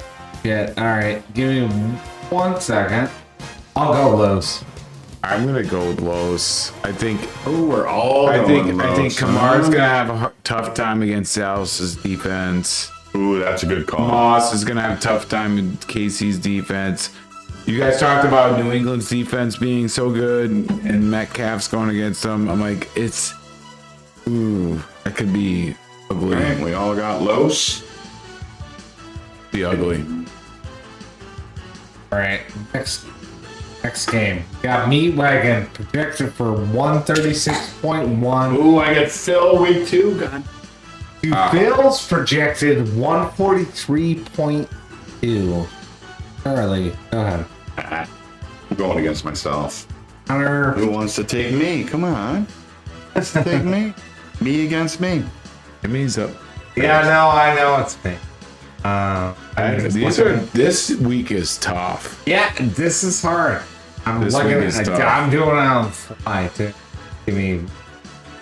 Yeah, alright. Give me 1 second. I'll go Los.
I'm gonna go with Los. I think.
oh, we're all.
I think
Los,
Kamara's
huh?
gonna have a tough time against Dallas's defense.
Ooh, that's a good call.
Moss is gonna have a tough time in KC's defense. You guys talked about New England's defense being so good and Metcalf's going against them. I'm like, that could be ugly.
All right, we all got Los.
Be ugly.
Alright, next game. Got Meat Wagon projected for 136.1.
Ooh, I get Phil week 2. God.
Bill's projected 143.2. Charlie, go ahead.
I'm going against myself.
Hunter,
Who wants to take me? Come on. Let's take me. Me against me.
Jimmy's up.
yeah, no, I know it's me.
This week is tough.
Yeah, this is hard. I'm
This
looking
week is tough.
I'm doing it on the fly too. Give me.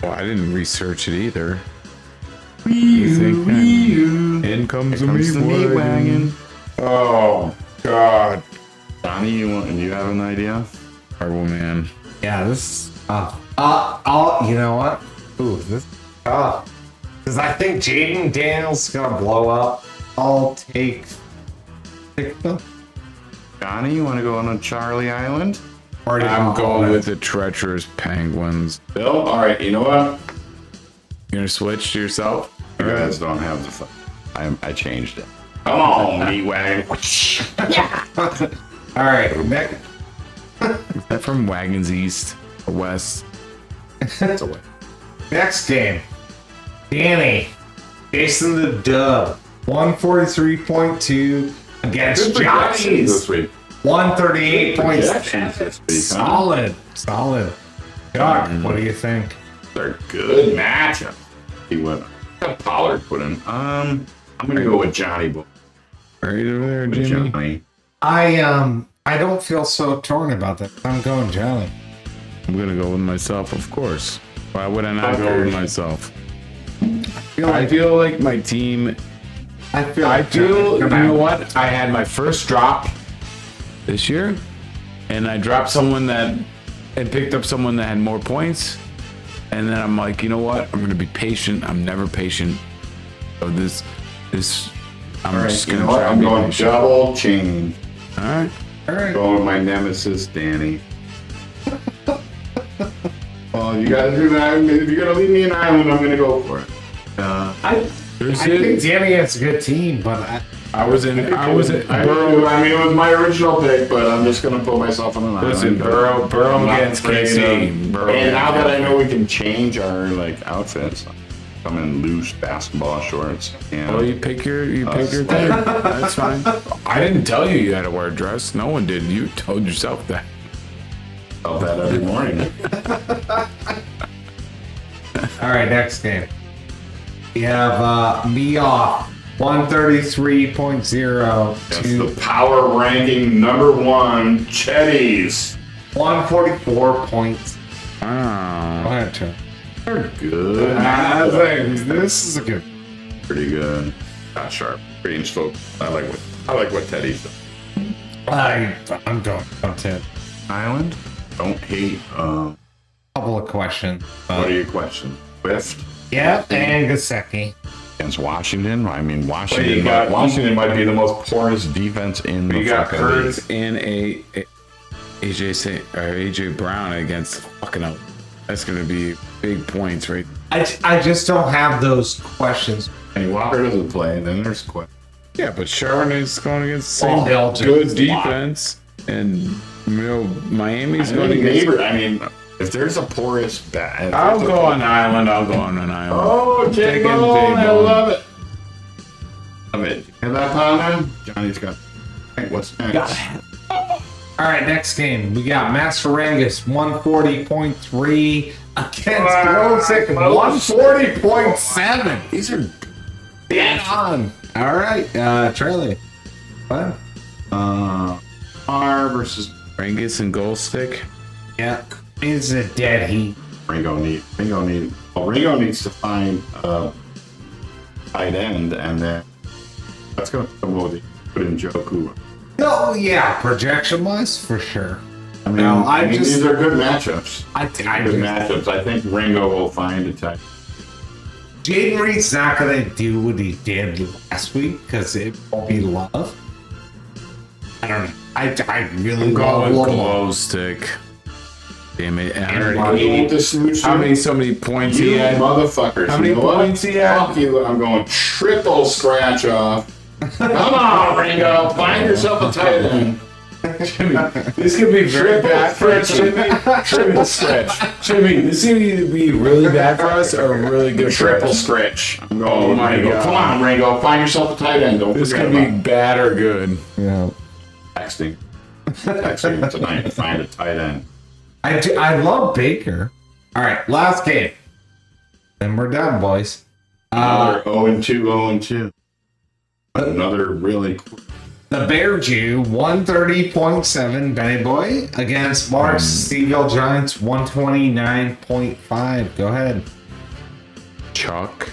Well, I didn't research it either. You think? In comes the meat wagon. Oh God,
Donnie, you have an idea?
Marvel Man.
Yeah, this. You know what? Ooh, this. Because I think Jaden Daniels is gonna blow up. I'll take them.
Donnie, you want to go on a Charlie Island?
I'm going with the treacherous penguins.
Bill? All right, you know what?
You gonna switch to yourself?
You guys don't have the fun. I changed it. Come on, meat wagon.
All right, next.
Is that from Wagons East or West?
Next game. Danny. Jason the Dub. 143.2 against Johnny's.
This week.
138.6.
This week, huh?
Solid. Doc, what do you think?
They're good matchup. He went. Pollard put in. I'm gonna go with Johnny Boy.
Right over there, Jimmy.
Johnny.
I don't feel so torn about that. I'm going Johnny.
I'm gonna go with myself, of course. Why would I not go with myself? I feel like my team.
I feel
You know what? I had my first drop this year, and I dropped someone and picked up someone that had more points. And then I'm like, you know what? I'm gonna be patient. I'm never patient. So I'm just
You
gonna
know what?
try
I'm
to be
going
patient.
double change.
All right.
Going with my nemesis, Danny. Well, you gotta do that. If you're gonna leave me an island, I'm gonna go for it.
I think Danny has a good team, but
I was in.
I mean, it was my original pick, but I'm just gonna put myself on an island.
Listen, Burrow
I'm not
against
afraid
KC.
of-
Burrow
And now that I
against
know we can change our outfits, come in loose basketball shorts.
Well,
And
you pick your thing. That's fine. I didn't tell you had to wear a dress. No one did. You told yourself that.
felt that every morning.
all right, next game. We have me off 133.0
That's
to
the power ranking #1, Chetties.
144 points. Go
Wow.
ahead, Chuck.
They're good.
I think this is a good.
Pretty good. Not sharp. Range folk. I like what Teddy's done.
I'm going content.
Island. Don't hate.
Couple of questions.
What are your questions? Swift
Yeah, and Gasecki.
against Washington. I mean,
Well, you got-
Washington might be the most porous defense in the
You got
fucking league.
Curtis and AJ Brown against fucking up. That's gonna be big points, right?
I just don't have those questions.
And Walker doesn't play, and then there's question.
Yeah, but Charbonnet's going against the
Well,
same
they'll just
good
block.
defense, and Miami's
I
going
mean,
against.
neighbor. I mean, if there's a porous bat,
I'll go on an island. I'll go on an island.
Oh,
Taking
J-Bone, I
J-Bone.
love it. Love it. Hear that, Panda? Johnny's got. Hey, what's next?
All right, next game. We got Masterangus 140.3 against Glowsick 140.7.
These are
Dead on. All right, Charlie. What?
R versus
Rangus and Gold Stick.
Yeah, is a dead heat.
Ringo needs to find a tight end, and then that's going to put in Joku.
No, yeah, projection wise, for sure.
I mean,
No, I just-
these are good matchups.
I
Good matchups. I think Ringo will find a tight.
Jaden Reed's not gonna do what he did last week because it won't be love. I don't know. I really
I'm
love
going
love.
Glow Stick. Damn it!
How
So many points he
You
had?
motherfuckers.
How many
you know what?
points he had?
Fuck you. I'm going triple scratch off. Come on, Ringo. Find yourself a tight end.
This could be very
Triple
bad for us, Jimmy.
Triple stretch.
Jimmy, this could either be really bad for us or really good for
Triple
us.
stretch. I'm going
Oh
with
my
Ringo.
God.
Come on, Ringo. Find yourself a tight end. Don't
This
forget
could be
about
bad or good.
Yeah.
texting. Texting him tonight to find a tight end.
I love Baker. All right, last game. Then we're done, boys.
Another 0-2, 0-2. Another really
The Bear Jew, 130.7, Benny Boy, against Mark's C-Ville Giants, 129.5. Go ahead.
Chuck.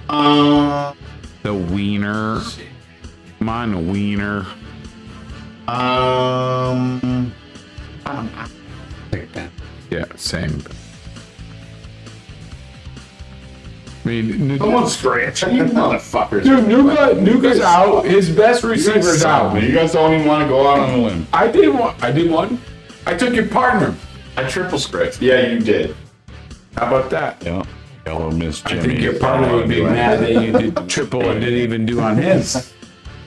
Uh,
The wiener. Come on, wiener.
Take that.
Yeah, same. I mean,
someone scratch you motherfuckers.
dude, Nuka's out. His best receiver's out.
You guys don't even want to go out on a limb.
I did one. I took your partner.
I triple scratched. Yeah, you did.
How about that?
Yeah. Hello, Miss Jimmy.
I think your partner would be mad that you did triple and didn't even do on his.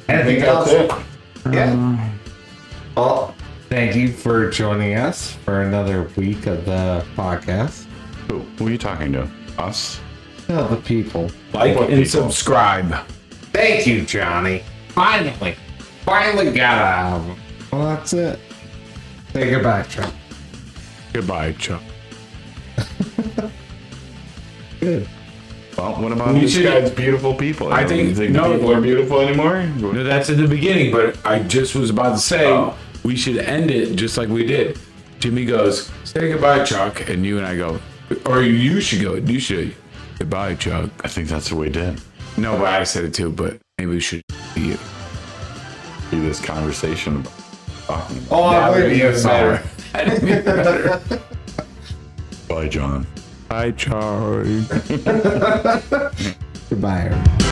Anything else?
That's it.
Yeah. Well, thank you for joining us for another week of the podcast.
Who are you talking to? Us?
Tell the people.
Like
What
and
people?
subscribe.
Thank you, Johnny. Finally got out of them. Well, that's it. Say goodbye, Chuck.
Goodbye, Chuck.
Good.
Well, what about
We
these
should-
guys' beautiful people?
I think-
you think
no.
the people are beautiful anymore?
No, that's at the beginning, but I just was about to say
Oh.
we should end it just like we did. Jimmy goes, "Say goodbye, Chuck," and you and I go, or you should go. You should. Goodbye, Chuck.
I think that's what we did.
No, but I said it too. But maybe we should be you.
See this conversation about talking about.
Oh, I believe you.
Better. That'd be better.
Bye, John.
Bye, Charlie.
Goodbye, everybody.